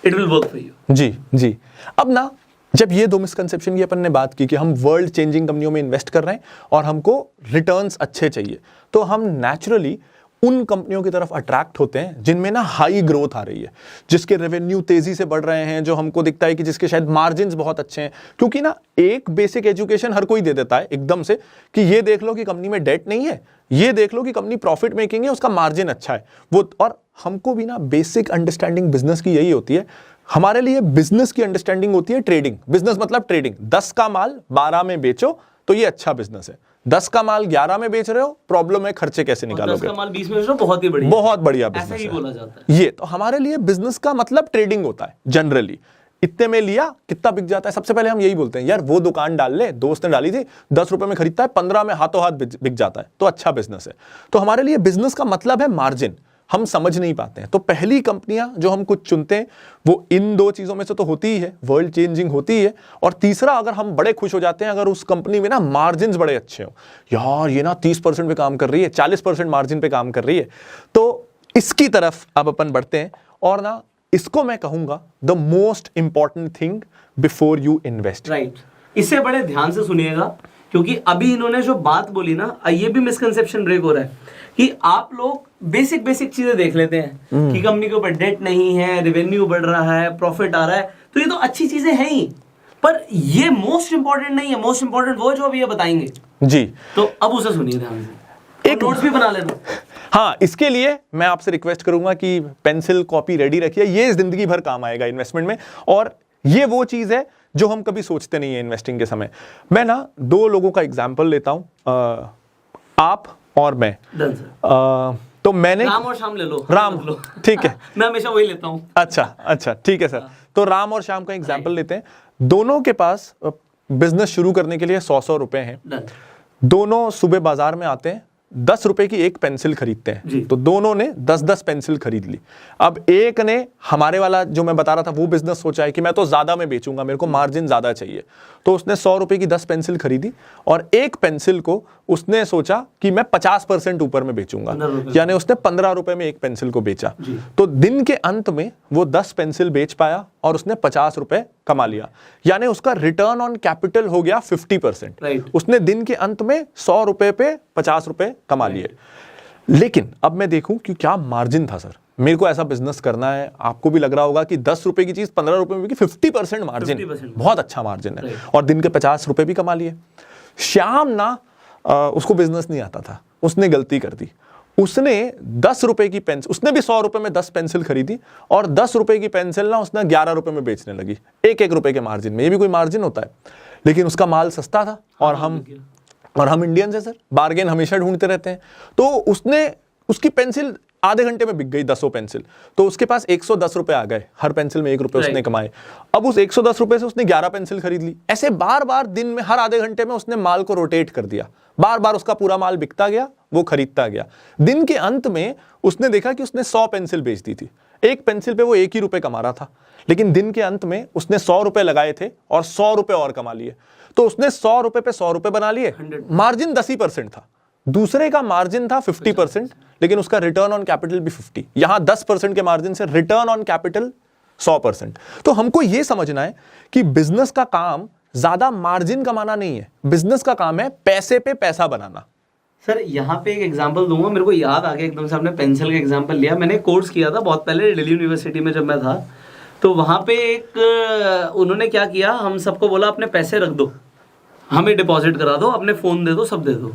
it will work for you. जी। अब ना जब ये 2 मिसकंसेप्शन की अपन ने बात की कि हम वर्ल्ड चेंजिंग कंपनियों में इन्वेस्ट कर रहे हैं और हमको रिटर्न्स अच्छे चाहिए, तो हम नेचुरली उन कंपनियों की तरफ अट्रैक्ट होते हैं जिनमें ना हाई ग्रोथ आ रही है, जिसके रेवेन्यू तेजी से बढ़ रहे हैं, जो हमको दिखता है कि जिसके शायद मार्जिन्स बहुत अच्छे हैं। क्योंकि ना एक बेसिक एजुकेशन हर कोई दे देता है एकदम से कि ये देख लो कि कंपनी में डेट नहीं है, ये देख लो कि कंपनी प्रॉफिट मेकिंग है, उसका मार्जिन अच्छा है वो। और हमको भी ना बेसिक अंडरस्टैंडिंग बिजनेस की यही होती है। हमारे लिए बिजनेस की अंडरस्टैंडिंग होती है ट्रेडिंग। बिजनेस मतलब ट्रेडिंग, 10 का माल 12 में बेचो तो ये अच्छा बिजनेस है, 10 का माल 11 में बेच रहे हो, प्रॉब्लम है खर्चे कैसे निकालोगे, 10 का माल 20 में बेच रहे हो, बहुत ही बढ़िया, बहुत बढ़िया बिजनेस ऐसा ही है। बोला जाता है। ये तो हमारे लिए बिजनेस का मतलब ट्रेडिंग होता है जनरली। इतने में लिया, कितना बिक जाता है, सबसे पहले हम यही बोलते हैं, यार वो दुकान डाल ले, दोस्त ने डाली थी, 10 रुपए में खरीदता है, 15 में हाथों हाथ बिक जाता है, तो अच्छा बिजनेस है। तो हमारे लिए बिजनेस का मतलब है मार्जिन, हम समझ नहीं पाते हैं। तो पहली कंपनियां जो हम कुछ चुनते हैं वो इन 2 चीजों में से तो होती ही है, वर्ल्ड चेंजिंग होती है, और तीसरा अगर हम बड़े खुश हो जाते हैं अगर उस कंपनी में ना मार्जिन्स बड़े अच्छे हो, यार ये ना 30% पे काम कर रही है, 40% मार्जिन पे काम कर रही है, तो इसकी तरफ अब अपन बढ़ते हैं। और ना इसको मैं कहूंगा the most important thing before you invest. Right, इसे बड़े ध्यान से सुनिएगा, क्योंकि अभी इन्होंने जो बात बोली ना, ये भी मिसकंसेप्शन ब्रेक हो रहा है कि आप लोग बेसिक चीजें देख लेते हैं कि कंपनी के ऊपर डेट नहीं है, रेवेन्यू बढ़ रहा है, प्रॉफिट आ रहा है, तो ये तो अच्छी चीजें हैं ही, पर ये मोस्ट इंपॉर्टेंट नहीं है। मोस्ट इंपॉर्टेंट वो जो अभी ये बताएंगे जी, तो अब उसे सुनिए ध्यान से, एक नोट्स भी बना लेना। हाँ, इसके लिए मैं आपसे रिक्वेस्ट करूंगा कि पेंसिल कॉपी रेडी रखिए, ये जिंदगी भर काम आएगा इन्वेस्टमेंट में, और ये वो चीज है जो हम कभी सोचते नहीं है इन्वेस्टिंग के समय। मैं ना 2 लोगों का एग्जाम्पल लेता हूं, आप और मैं डन सर। तो मैंने राम और श्याम ले लो। राम, लो। ठीक है। मैं हमेशा वही लेता हूँ। अच्छा ठीक है सर। तो राम और श्याम का एग्जाम्पल लेते हैं। दोनों के पास बिजनेस शुरू करने के लिए 100 रुपए हैं। डन। दोनों सुबह बाजार में आते हैं, 10 रुपए की एक पेंसिल खरीदते हैं। तो दोनों ने 10-10 पेंसिल खरीद ली। अब एक ने हमारे वाला जो मैं बता रहा था वो बिजनेस सोचा है कि मैं तो ज्यादा में बेचूंगा, मेरे को मार्जिन ज्यादा चाहिए, तो उसने 100 रुपए की 10 पेंसिल खरीदी और एक पेंसिल को उसने सोचा कि मैं 50% ऊपर में बेचूंगा, यानी उसने 15 रुपए में एक पेंसिल को बेचा। तो दिन के अंत में वो 10 पेंसिल बेच पाया और उसने 50 रुपए कमा लिया, यानी उसका रिटर्न ऑन कैपिटल हो गया 50%। उसने दिन के अंत में 100 रुपए पे 50 रुपए कमा लिए। लेकिन अब मैं देखूं कि क्या मार्जिन था सर, मेरे को ऐसा बिजनेस करना है, आपको भी लग रहा होगा कि 10 रुपए की चीज 15 रुपए में बिकी, 50% मार्जिन, बहुत अच्छा मार्जिन है, और दिन के 50 रुपए भी कमा लिए। श्याम ना उसको बिजनेस नहीं आता था, उसने गलती कर दी, उसने 10 रुपए की पेंसिल, उसने भी 100 रुपए में 10 पेंसिल खरीदी और 10 रुपए की पेंसिल ना उसने 11 रुपए में बेचने लगी, एक रुपए के मार्जिन में। ये भी कोई मार्जिन होता है? लेकिन उसका माल सस्ता था और हम इंडियंस है सर, बार्गेन हमेशा ढूंढते रहते हैं। तो उसकी पेंसिल आधे घंटे में बिक गई, 10 पेंसिल, तो उसके पास 110 रुपए आ गए, हर पेंसिल में 1 रुपए उसने कमाए। अब उस 110 रुपए से उसने 11 पेंसिल खरीद ली। ऐसे बार बार दिन में हर आधे घंटे में उसने माल को रोटेट कर दिया, बार बार उसका पूरा माल बिकता गया, वो खरीदता गया। दिन के अंत में उसने देखा कि उसने 100 पेंसिल बेच दी थी, एक पेंसिल पे वो 1 ही रुपए कमा रहा था, लेकिन दिन के अंत में उसने 100 रुपए लगाए थे और 100 रुपए और कमा लिए। तो उसने 100 रुपए पे 100 रुपए बना लिए, मार्जिन 10% था। दूसरे का मार्जिन था 50%, लेकिन उसका रिटर्न ऑन कैपिटल भी 50। यहां 10% के मार्जिन से रिटर्न ऑन कैपिटल 100%। तो हमको यह समझना है कि बिजनेस का काम ज्यादा मार्जिन कमाना नहीं है, बिजनेस का काम है पैसे पे पैसा बनाना। सर यहाँ पे एक एग्जांपल दूंगा, मेरे को याद आ गया एकदम से, आपने पेंसिल का एग्जांपल लिया। मैंने कोर्स किया था बहुत पहले दिल्ली यूनिवर्सिटी में जब मैं था, तो वहाँ पे एक उन्होंने क्या किया, हम सबको बोला अपने पैसे रख दो, हमें डिपॉजिट करा दो, अपने फ़ोन दे दो, सब दे दो,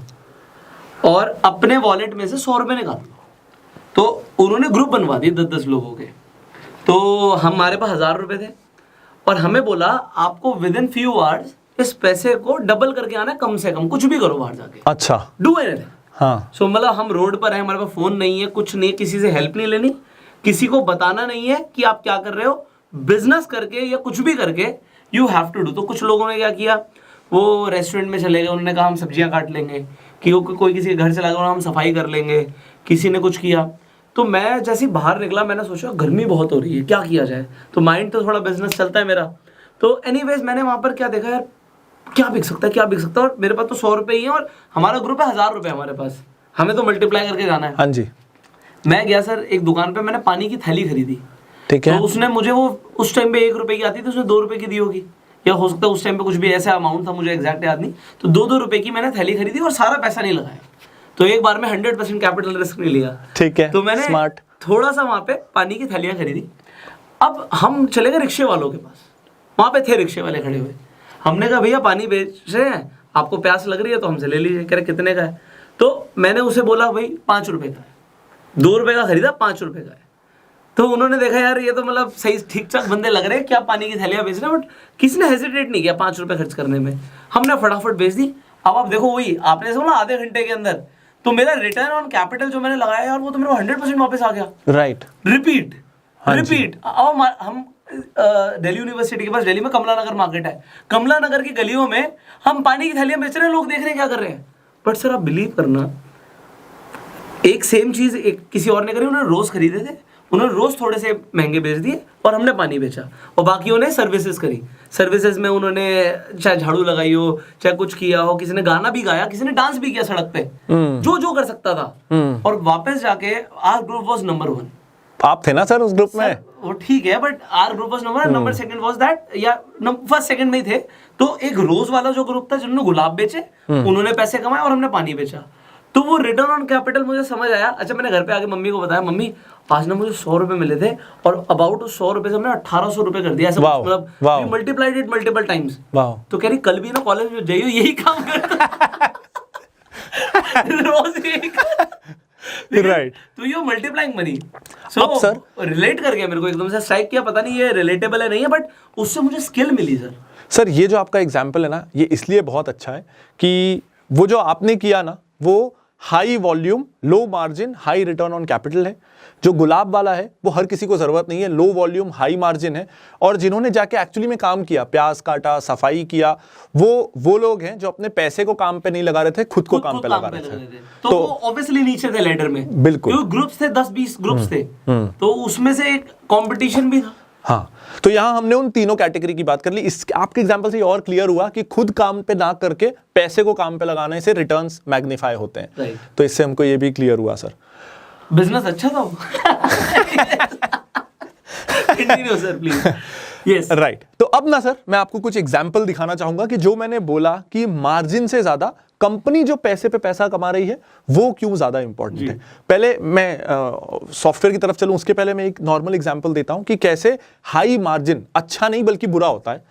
और अपने वॉलेट में से 100 रुपये निकाल दो। तो उन्होंने ग्रुप बनवा दिए 10-10 लोगों के। तो हमारे पास 1000 रुपये थे और हमें बोला आपको विद इन फ्यू आवर्स इस पैसे को डबल करके आना है, कम से कम, कुछ भी करो बाहर जाके। अच्छा, डू एनीथिंग। हाँ। सो मतलब हम रोड पर हैं, हमारे पास फ़ोन नहीं है, कुछ नहीं, किसी से हेल्प नहीं लेनी, किसी को बताना नहीं है कि आप क्या कर रहे हो, बिजनेस करके या कुछ भी करके यू हैव टू डू। तो कुछ लोगों ने क्या किया, वो रेस्टोरेंट में चले गए, उन्होंने कहा हम सब्जियां काट लेंगे, कि कोई किसी के घर चला गया, हम सफाई कर लेंगे, किसी ने कुछ किया। तो मैं जैसे ही बाहर निकला, मैंने सोचा गर्मी बहुत हो रही है, क्या किया जाए, तो माइंड तो थोड़ा बिजनेस चलता है मेरा। तो एनीवेज मैंने वहाँ पर क्या देखा, यार क्या बिक सकता है, क्या बिक सकता है, और मेरे पास तो 100 रुपये ही है और हमारा ग्रुप है 1000 रुपये हमारे पास, हमें तो मल्टीप्लाई करके जाना है। हाँ जी। मैं गया सर एक दुकान पे, मैंने पानी की थैली खरीदी, ठीक है। तो उसने मुझे, वो उस टाइम पे 1 रुपए की आती थी, उसने 2 रुपए की दी होगी, या हो सकता है उस टाइम पे कुछ भी ऐसा अमाउंट था, मुझे एग्जैक्ट याद नहीं। तो 2-2 रुपए की मैंने थैली खरीदी और सारा पैसा नहीं लगाया, तो एक बार में 100% कैपिटल रिस्क नहीं लिया। ठीक है, तो मैंने स्मार्ट। थोड़ा सा वहाँ पे पानी की थैलियाँ खरीदी। अब हम चले गए रिक्शे वालों के पास, वहाँ पे थे रिक्शे वाले खड़े हुए, हमने कहा भैया पानी बेच रहे हैं, आपको प्यास लग रही है तो हमसे ले लीजिए। कह रहे कितने का है, तो मैंने उसे बोला भाई 5 रुपए का है, 2 रुपए का खरीदा, 5 रुपए का है। तो उन्होंने देखा यार ये तो मतलब सही ठीक ठाक बंदे लग रहे हैं, क्या पानी की थैलियाँ बेच रहे हैं, बट किसी ने हेजिटेट नहीं किया 5 रुपए खर्च करने में, हमने फटाफट बेच दी। अब आप देखो वही आपने बोला आधे घंटे के अंदर, तो मेरा रिटर्न ऑन कैपिटल जो मैंने लगाया यार वो तो मेरे को 100% वापस आ गया। Right, repeat. अब हम दिल्ली यूनिवर्सिटी के पास, दिल्ली में कमला नगर मार्केट है, कमला नगर की गलियों में हम पानी की थैलियां बेच रहे हैं, लोग देख रहे हैं क्या कर रहे हैं। बट सर आप बिलीव करना, एक सेम चीज एक किसी और ने करी, उन्होंने रोज खरीदे थे, उन्होंने रोज थोड़े से महंगे बेच दिए और हमने पानी बेचा, और बाकियों ने सर्विसेज करी। सर्विसेज में उन्होंने चाहे झाड़ू लगाई हो, चाहे कुछ किया हो, किसी ने गाना भी गाया, किसी ने डांस भी किया सड़क पे, जो जो कर सकता था। और वापस जाके आर ग्रुप वाज नंबर 1। आप थे ना सर उस ग्रुप में? वो ठीक है, but our group was number second was that, या फर्स्ट सेकंड में ही थे। तो एक रोज वाला जो ग्रुप था जिन्होंने गुलाब बेचे, उन्होंने पैसे कमाए और हमने पानी बेचा। तो वो रिटर्न ऑन कैपिटल मुझे समझ आया। अच्छा, मैंने घर पे आके मम्मी को बताया, मम्मी आज ना मुझे 100 रुपए मिले थे और अबाउट उस 100 रुपए से हमने 1800 रुपए कर दिया, ऐसा मतलब मल्टीप्लाइड इट मल्टीपल टाइम्स। तो कह रही कल भी ना कॉलेज में जाइयो यही काम करता रोज यही राइट। तो you multiplying money. So sir relate कर गया, मेरे को एकदम से स्ट्राइक किया, पता नहीं ये रिलेटेबल है नहीं है, बट उससे मुझे स्किल मिली सर। सर ये जो आपका एग्जाम्पल है ना, ये इसलिए बहुत अच्छा है कि वो जो आपने किया ना, वो high volume, low margin, high return on capital है। जो गुलाब वाला है वो हर किसी को जरूरत नहीं है, लो वॉल्यूम हाई मार्जिन है। और जिन्होंने जाके एक्चुअली में काम किया, प्याज काटा, सफाई किया, वो लोग हैं जो अपने पैसे को काम पे नहीं लगा रहे थे, खुद को काम पे लगा रहे थे। तो वो ऑब्वियसली नीचे थे लेडर में, बिल्कुल, क्योंकि ग्रुप्स थे, 10-20 ग्रुप्स थे, तो उसमें से एक कंपटीशन भी था। हाँ, तो यहां हमने उन तीनों कैटेगरी की बात कर ली। इस आपके एग्जांपल से और क्लियर हुआ कि खुद काम पे ना करके पैसे को काम पे लगाने से रिटर्न्स मैग्नीफाई होते हैं। तो इससे हमको ये भी क्लियर हुआ सर। बिजनेस अच्छा था। Continue sir please. Yes right. तो अब ना सर मैं आपको कुछ एग्जांपल दिखाना चाहूंगा कि जो मैंने बोला कि मार्जिन से ज्यादा कंपनी जो पैसे पे पैसा कमा रही है वो क्यों ज्यादा इंपॉर्टेंट है। पहले मैं सॉफ्टवेयर की तरफ चलूं उसके पहले मैं एक नॉर्मल एग्जांपल देता हूं कि कैसे हाई मार्जिन अच्छा नहीं बल्कि बुरा होता है।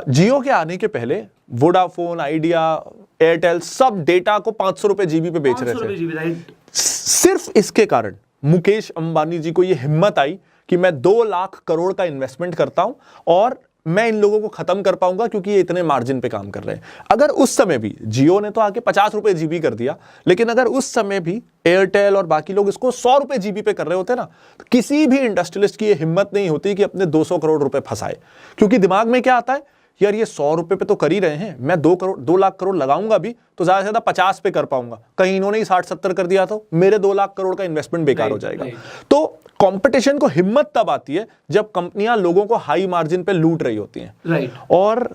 जियो के आने के पहले वोडाफोन, आइडिया, एयरटेल सब डेटा को 500 रुपए जीबी पे बेच रहे थे। सिर्फ इसके कारण मुकेश अंबानी जी को यह हिम्मत आई कि मैं 2 लाख करोड़ का इन्वेस्टमेंट करता हूं और मैं इन लोगों को खत्म कर पाऊंगा क्योंकि ये इतने मार्जिन पे काम कर रहे हैं। अगर उस समय भी जियो ने तो आके 50 रुपए जीबी कर दिया, लेकिन अगर उस समय भी एयरटेल और बाकी लोग इसको 100 रुपए जीबी पे कर रहे होते ना, तो किसी भी इंडस्ट्रियलिस्ट की ये हिम्मत नहीं होती कि अपने 200 करोड़ रुपए फंसाए। क्योंकि दिमाग में क्या आता है, यार ये 100 रुपए पे तो कर ही रहे हैं, मैं 2 लाख करोड़ लगाऊंगा भी तो ज्यादा से ज्यादा 50 पे कर पाऊंगा, कहीं इन्होंने ही 60-70 कर दिया तो मेरे 2 लाख करोड़ का इन्वेस्टमेंट बेकार हो जाएगा। तो कंपटीशन को हिम्मत तब आती है जब कंपनियां लोगों को हाई मार्जिन पे लूट रही होती हैं। और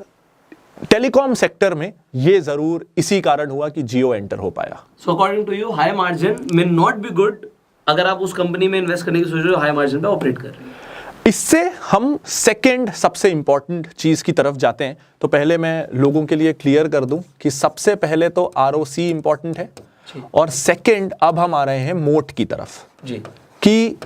टेलीकॉम सेक्टर में ये जरूर इसी कारण हुआ कि जियो एंटर हो पाया। So according to you high margin may not be good अगर आप उस कंपनी में इन्वेस्ट करने की सोच रहे हो हाई मार्जिन पे ऑपरेट कर रहे हैं। इससे हम सेकंड सबसे इंपॉर्टेंट चीज की तरफ जाते हैं। तो पहले मैं लोगों के लिए क्लियर कर दूं कि सबसे पहले तो आरओसी इंपॉर्टेंट है और सेकंड अब हम आ रहे हैं मोट की तरफ जी, कि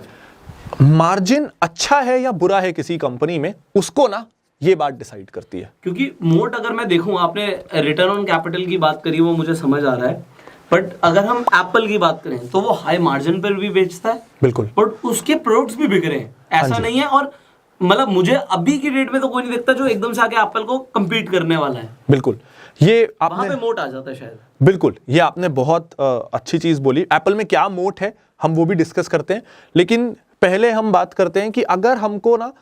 मार्जिन अच्छा है या बुरा है किसी कंपनी में, उसको ना ये बात डिसाइड करती है। क्योंकि मोट अगर मैं देखूं, आपने रिटर्न ऑन कैपिटल की बात करी वो मुझे समझ आ रहा है, बट अगर हम एप्पल की बात करें तो वो हाई मार्जिन पर भी बेचता है, बिल्कुल, बट उसके प्रोडक्ट्स भी बिक रहे हैं, ऐसा नहीं है। और मतलब मुझे अभी की डेट में तो कोई नहीं दिखता जो एकदम से आके एप्पल को compete करने वाला है। बिल्कुल, ये आपने वहां पे मोट आ जाता है शायद। बिल्कुल, ये आपने बहुत अच्छी चीज बोली। एप्पल में क्या मोट है हम वो भी डिस्कस करते हैं, लेकिन पहले हम बात करते हैं कि अगर हमको ना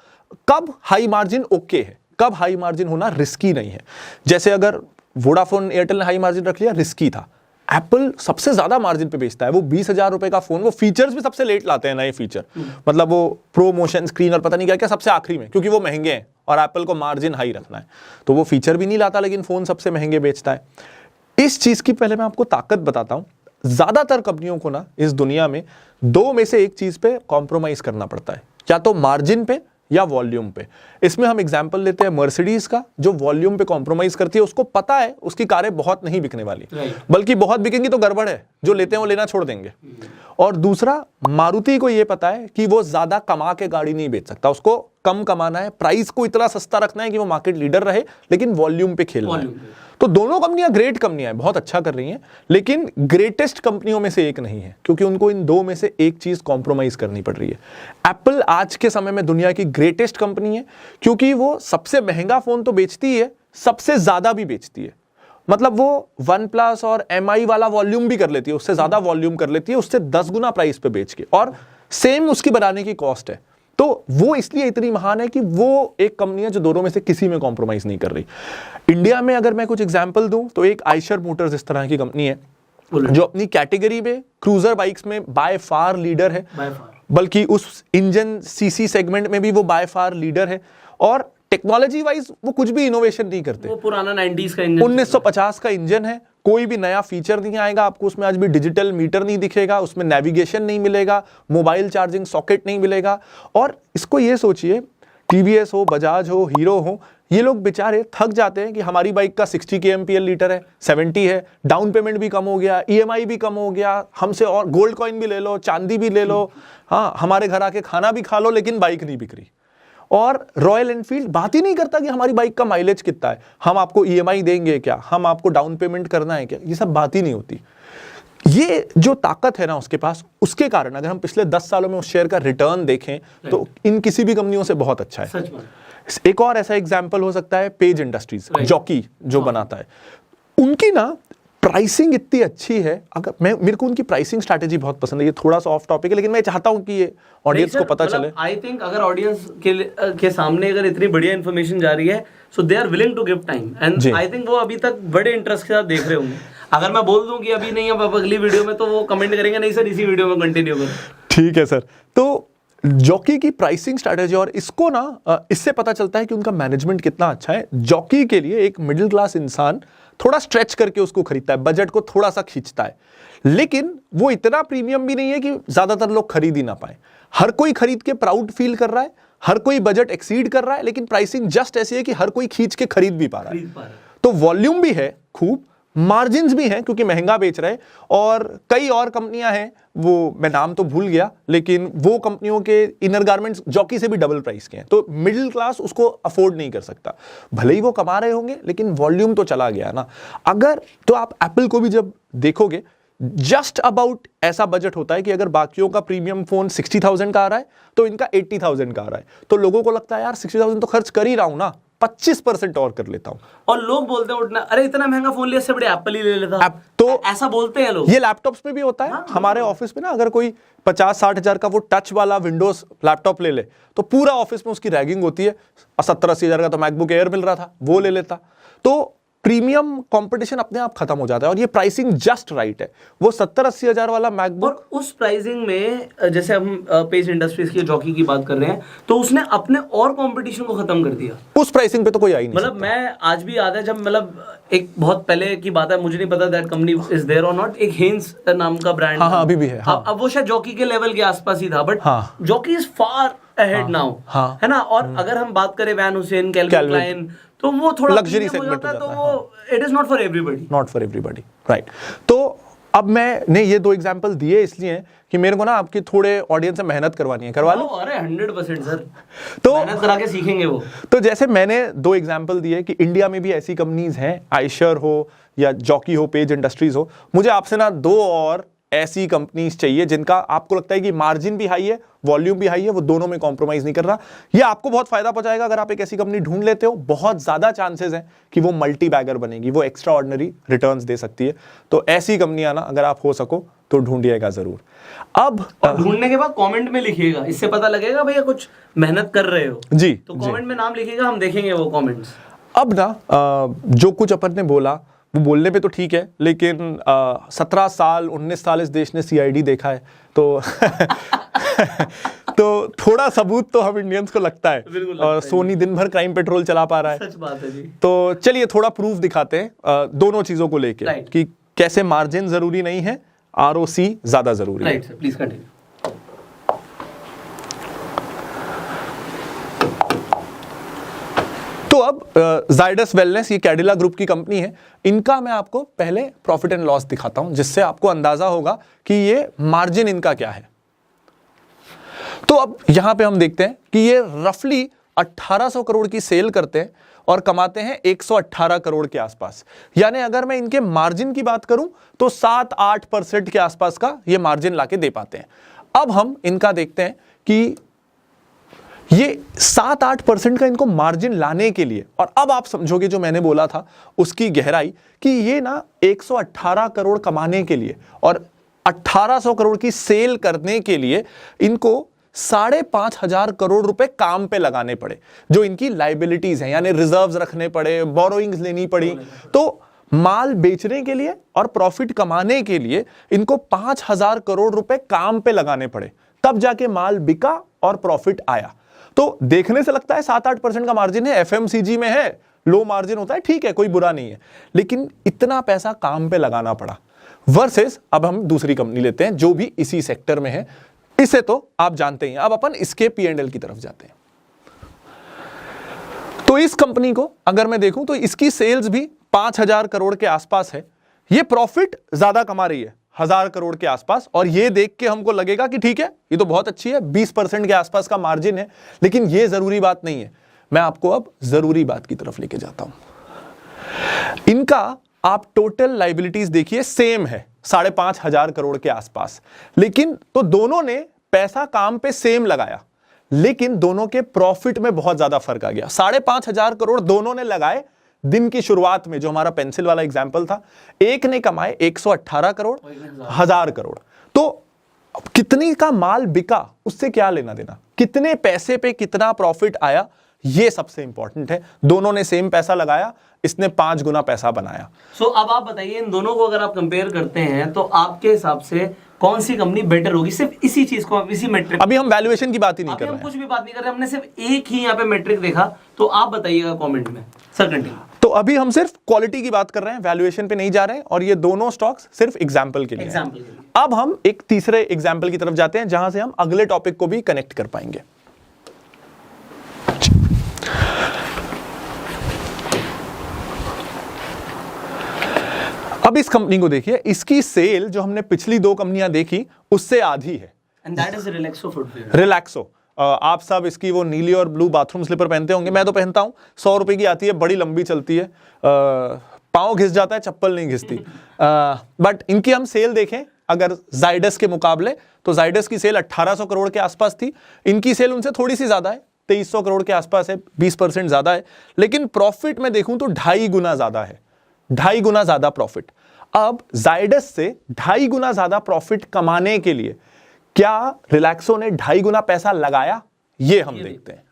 कब हाई मार्जिन ओके है, कब हाई मार्जिन होना रिस्की नहीं है। जैसे अगर वोडाफोन एयरटेल ने हाई मार्जिन रख लिया, रिस्की था। एप्पल सबसे ज्यादा मार्जिन पे बेचता है, वो 20,000 रुपए का फोन, वो फीचर्स भी सबसे लेट लाते हैं नए फीचर, मतलब वो प्रो मोशन स्क्रीन और पता नहीं क्या क्या सबसे आखिरी में, क्योंकि वो महंगे हैं और एप्पल को मार्जिन हाई रखना है, तो वो फीचर भी नहीं लाता लेकिन फोन सबसे महंगे बेचता है। इस चीज की पहले मैं आपको ताकत बताता हूं। ज्यादातर कंपनियों को ना इस दुनिया में 2 में से एक चीज पे कॉम्प्रोमाइज करना पड़ता है, या तो मार्जिन पे या वॉल्यूम पे। इसमें हम एग्जांपल लेते हैं मर्सिडीज का, जो वॉल्यूम पे कॉम्प्रोमाइज करती है, उसको पता है उसकी कारें बहुत नहीं बिकने वाली, बल्कि बहुत बिकेंगी तो गड़बड़ है, जो लेते हैं वो लेना छोड़ देंगे। और दूसरा, मारुति को ये पता है कि वो ज्यादा कमा के गाड़ी नहीं बेच सकता, उसको कम कमाना है, प्राइस को इतना सस्ता रखना है कि वो मार्केट लीडर रहे, लेकिन वॉल्यूम पे खेलना है। तो दोनों कंपनियां ग्रेट कंपनियां हैं, बहुत अच्छा कर रही हैं, लेकिन ग्रेटेस्ट कंपनियों में से एक नहीं है, क्योंकि उनको इन 2 में से एक चीज कॉम्प्रोमाइज करनी पड़ रही है। एप्पल आज के समय में दुनिया की ग्रेटेस्ट कंपनी है, क्योंकि वो सबसे महंगा फोन तो बेचती है, सबसे ज्यादा भी बेचती है। मतलब वो OnePlus और MI वाला वॉल्यूम भी कर लेती है, उससे ज्यादा वॉल्यूम कर लेती है, उससे 10 गुना प्राइस पे बेच के, और सेम उसकी बनाने की कॉस्ट है। तो वो इसलिए इतनी महान है कि वो एक कंपनी है जो दोनों में से किसी में कॉम्प्रोमाइज नहीं कर रही। इंडिया में अगर मैं कुछ एग्जांपल दूं तो एक आइशर मोटर्स इस तरह की कंपनी है जो अपनी कैटेगरी में क्रूजर बाइक्स में बाय फार लीडर है, बल्कि उस इंजन सीसी सेगमेंट में भी वो बाय फार लीडर है। और टेक्नोलॉजी वाइज वो कुछ भी इनोवेशन नहीं करते, वो पुराना 90s का इंजन, 1950 का इंजन है, कोई भी नया फीचर नहीं आएगा आपको उसमें। आज भी डिजिटल मीटर नहीं दिखेगा उसमें, नेविगेशन नहीं मिलेगा, मोबाइल चार्जिंग सॉकेट नहीं मिलेगा। और इसको ये सोचिए, टीवीएस हो, बजाज हो, हीरो हो, ये लोग बेचारे थक जाते हैं कि हमारी बाइक का 60 kmpl लीटर है, 70 है, डाउन पेमेंट भी कम हो गया, EMI भी कम हो गया, हमसे और गोल्ड कॉइन भी ले लो, चांदी भी ले लो, हाँ हमारे घर आके खाना भी खा लो, लेकिन बाइक नहीं बिक रही। और रॉयल एनफील्ड बात ही नहीं करता कि हमारी बाइक का माइलेज कितना है, हम आपको EMI देंगे क्या, हम आपको डाउन पेमेंट करना है क्या, ये सब बात ही नहीं होती। ये जो ताकत है ना उसके पास, उसके कारण अगर हम पिछले 10 सालों में उस शेयर का रिटर्न देखें तो इन किसी भी कंपनियों से बहुत अच्छा है। एक और ऐसा एग्जांपल हो सकता है पेज इंडस्ट्रीज, जॉकी जो बनाता है, उनकी ना प्राइसिंग इतनी अच्छी है, अगर मेरे को उनकी प्राइसिंग स्ट्रैटेजी बहुत पसंद है। ये थोड़ा सा ऑफ टॉपिक है, लेकिन मैं चाहता हूं कि ये ऑडियंस को पता चले। आई थिंक अगर ऑडियंस के सामने अगर इतनी बढ़िया इन्फॉर्मेशन जा रही है, so they are willing to give time, and I think वो अभी तक बड़े इंटरेस्ट के साथ देख रहे होंगे। अगर मैं बोल दूं कि अभी नहीं, अब अगली वीडियो में, तो वो कमेंट करेंगे नहीं सर इसी वीडियो में कंटिन्यू करो। ठीक है सर। तो जॉकी की प्राइसिंग स्ट्रैटेजी, और इसको ना इससे पता चलता है कि उनका मैनेजमेंट कितना अच्छा है। जॉकी के लिए एक मिडिल क्लास इंसान थोड़ा स्ट्रेच करके उसको खरीदता है, बजट को थोड़ा सा खींचता है, लेकिन वो इतना प्रीमियम भी नहीं है कि ज्यादातर लोग खरीद ही ना पाए। हर कोई खरीद के प्राउड फील कर रहा है, हर कोई बजट एक्सीड कर रहा है, लेकिन प्राइसिंग जस्ट ऐसी है कि हर कोई खींच के खरीद भी पा रहा है। तो वॉल्यूम भी है खूब, मार्जिन्स भी हैं क्योंकि महंगा बेच रहे हैं। और कई और कंपनियां हैं, वो मैं नाम तो भूल गया, लेकिन वो कंपनियों के इनर गारमेंट्स जॉकी से भी डबल प्राइस के हैं। तो मिडिल क्लास उसको अफोर्ड नहीं कर सकता। भले ही वो कमा रहे होंगे, लेकिन वॉल्यूम तो चला गया ना। अगर तो आप एप्पल को भी जब देखोगे, जस्ट अबाउट ऐसा बजट होता है कि अगर बाकियों का प्रीमियम फोन 60,000 का आ रहा है तो इनका 80,000 का आ रहा है। तो लोगों को लगता है यार 60,000 तो खर्च कर ही रहा हूं ना, 25% और कर लेता हूं। और लोग बोलते हैं उठना, अरे इतना महंगा फोन लिया, इससे बड़े एप्पल ही ले लेता। तो ऐसा बोलते हैं लोग। ये लैपटॉप्स में भी होता है। हाँ, हमारे ऑफिस में ना अगर कोई 50-60 हजार का वो टच वाला विंडोज लैपटॉप ले ले, तो पूरा ऑफिस में उसकी रैगिंग होती है। 70-80 हजार का तो मैकबुक एयर मिल रहा था, वो ले लेता। तो प्रीमियम कंपटीशन अपने आप खत्म हो जाता है, और ये प्राइसिंग जस्ट राइट है। वो 70-80 हजार वाला मैकबुक, और उस प्राइसिंग में जैसे हम पेज इंडस्ट्रीज की जॉकी की बात कर रहे हैं, तो उसने अपने और कंपटीशन को खत्म कर दिया। उस प्राइसिंग पे तो कोई आई नहीं। मतलब मैं आज भी याद है जब, मतलब एक बहुत पहले की बात है, मुझे नहीं पता दैट कंपनी इज देयर और नॉट, एक हेन्स नाम का ब्रांड। हाँ, अभी भी है। हाँ। अब वो शायद जॉकी के लेवल के आसपास ही था, but jockey is far ahead now, है ना। और अगर हम बात करें वैन हुसैन, कैल्विन क्लाइन, तो वो थोड़ा लग्जरी सेगमेंट हो जाता है, तो वो it is not for everybody. Not for everybody, right. तो अब मैंने ये 2 एग्जांपल दिए इसलिए कि मेरे को ना आपकी थोड़े ऑडियंस से मेहनत करवानी है। करवा लो। अरे 100% सर, तो मेहनत करा के सीखेंगे वो। तो जैसे मैंने 2 एग्जांपल दिए कि इंडिया में भी ऐसी कंपनीज हैं, आइशर हो या जॉकी हो, पेज इंडस्ट्रीज हो। मुझे आपसे ना 2 और ऐसी कंपनीज चाहिए जिनका आपको लगता है कि मार्जिन भी हाई है, वॉल्यूम भी हाई है, वो दोनों में कॉम्प्रोमाइज नहीं कर रहा। ये आपको बहुत फायदा पहुंचाएगा अगर आप एक ऐसी कंपनी ढूंढ लेते हो। बहुत ज्यादा चांसेस हैं कि वो मल्टी बैगर बनेगी, वो एक्स्ट्रा ऑर्डिनरी रिटर्न्स दे सकती है। तो ऐसी कंपनियां ना अगर आप हो सको तो ढूंढिएगा जरूर। अब ढूंढने के बाद कमेंट में लिखिएगा, इससे पता लगेगा भैया कुछ मेहनत कर रहे हो जी। तो कमेंट में नाम लिखिएगा, हम देखेंगे वो कमेंट्स। अब ना जो कुछ अपन ने बोला वो बोलने पे तो ठीक है, लेकिन 17 साल 19 साल इस देश ने CID देखा है, तो तो थोड़ा सबूत तो हम इंडियंस को लगता है। और सोनी दिन भर क्राइम पेट्रोल चला पा रहा है। सच बात है जी। तो चलिए थोड़ा प्रूफ दिखाते हैं दोनों चीजों को लेके कि कैसे मार्जिन जरूरी नहीं है, ROC ज्यादा जरूरी है। Right sir, please continue. तो अब जाइडस वेलनेस, ये कैडिला ग्रुप की कंपनी है। इनका मैं आपको पहले प्रॉफिट एंड लॉस दिखाता हूं, जिससे आपको अंदाजा होगा कि ये मार्जिन इनका क्या है। तो अब यहां पे हम देखते हैं कि ये रफली 1800 करोड़ की सेल करते हैं और कमाते हैं 118 करोड़ के आसपास। यानी अगर मैं इनके मार्जिन की बात करूं तो 7-8% के आसपास का ये मार्जिन लाके दे पाते हैं। अब हम इनका देखते हैं कि ये 7-8% का इनको मार्जिन लाने के लिए, और अब आप समझोगे जो मैंने बोला था उसकी गहराई, कि ये ना 118 करोड़ कमाने के लिए और 1800 करोड़ की सेल करने के लिए इनको 5,500 करोड़ रुपए काम पे लगाने पड़े, जो इनकी लाइबिलिटीज हैं, यानी रिजर्व्स रखने पड़े, बोरोइंग्स लेनी पड़ी। तो माल बेचने के लिए और प्रॉफिट कमाने के लिए इनको 5,000 करोड़ रुपए काम पे लगाने पड़े, तब जाके माल बिका और प्रॉफिट आया। तो देखने से लगता है 7-8% का मार्जिन है, FMCG में है, लो मार्जिन होता है, ठीक है, कोई बुरा नहीं है, लेकिन इतना पैसा काम पे लगाना पड़ा। वर्सेस अब हम दूसरी कंपनी लेते हैं जो भी इसी सेक्टर में है, इसे तो आप जानते हैं। अब अपन इसके P&L की तरफ जाते हैं। तो इस कंपनी को अगर मैं देखूं तो इसकी सेल्स भी 5,000 करोड़ के आसपास है, ये प्रॉफिट ज्यादा कमा रही है 1,000 करोड़ के आसपास, और ये देख के हमको लगेगा कि ठीक है, ये तो बहुत अच्छी है, 20% के आसपास का मार्जिन है। लेकिन ये जरूरी बात नहीं है। मैं आपको अब जरूरी बात की तरफ लेके जाता हूं। इनका आप टोटल लाइबिलिटीज देखिए, सेम है 5,500 करोड़ के आसपास, लेकिन तो दोनों ने पैसा काम पे सेम लगाया, लेकिन दोनों के प्रॉफिट में बहुत ज्यादा फर्क आ गया। 5,500 करोड़ दोनों ने लगाए, दिन की शुरुआत में जो हमारा पेंसिल वाला एग्जाम्पल था, एक ने कमाए 118 करोड़, 1000 करोड़। तो कितनी का माल बिका उससे क्या लेना देना, कितने पैसे पे कितना प्रॉफिट आया ये सबसे इंपॉर्टेंट है। दोनों ने सेम पैसा लगाया, इसने 5 गुना पैसा बनाया। सो अब आप बताइए, इन दोनों को अगर आप कंपेयर करते हैं तो आपके हिसाब से कौन सी कंपनी बेटर होगी? सिर्फ इसी चीज को, इसी मैट्रिक, अभी हम वैल्यूएशन की बात ही नहीं कर रहे हम हैं, कुछ भी बात नहीं कर रहे, हमने सिर्फ एक ही यहाँ पे मैट्रिक देखा। तो आप बताइएगा कमेंट में। Sir continue. तो अभी हम सिर्फ क्वालिटी की बात कर रहे हैं, वैल्यूएशन पे नहीं जा रहे हैं, और ये दोनों स्टॉक्स सिर्फ एग्जाम्पल के लिए हैं। अब हम एक तीसरे एग्जाम्पल की तरफ जाते हैं जहां से हम अगले टॉपिक को भी कनेक्ट कर पाएंगे। अब इस कंपनी को देखिए, इसकी सेल जो हमने पिछली 2 कंपनियां देखी उससे आधी है। And that is Relaxo footwear. Relaxo, आप सब इसकी वो नीली और ब्लू बाथरूम स्लीपर पहनते होंगे, मैं तो पहनता हूं। 100 रुपए की आती है, बड़ी लंबी चलती है, पाँव घिस जाता है, चप्पल नहीं घिसती। बट इनकी हम सेल देखें अगर जाइडस के मुकाबले, तो जाइडस की सेल 1800 करोड़ के आसपास थी, इनकी सेल उनसे थोड़ी सी ज्यादा है, 2300 करोड़ के आसपास है, 20% ज्यादा है। लेकिन प्रॉफिट में देखूं तो 2.5 गुना ज्यादा है, 2.5 गुना ज्यादा प्रॉफिट। अब जाइडस से 2.5 गुना ज्यादा प्रॉफिट कमाने के लिए क्या रिलैक्सो ने 2.5 गुना पैसा लगाया? ये हम देखते हैं।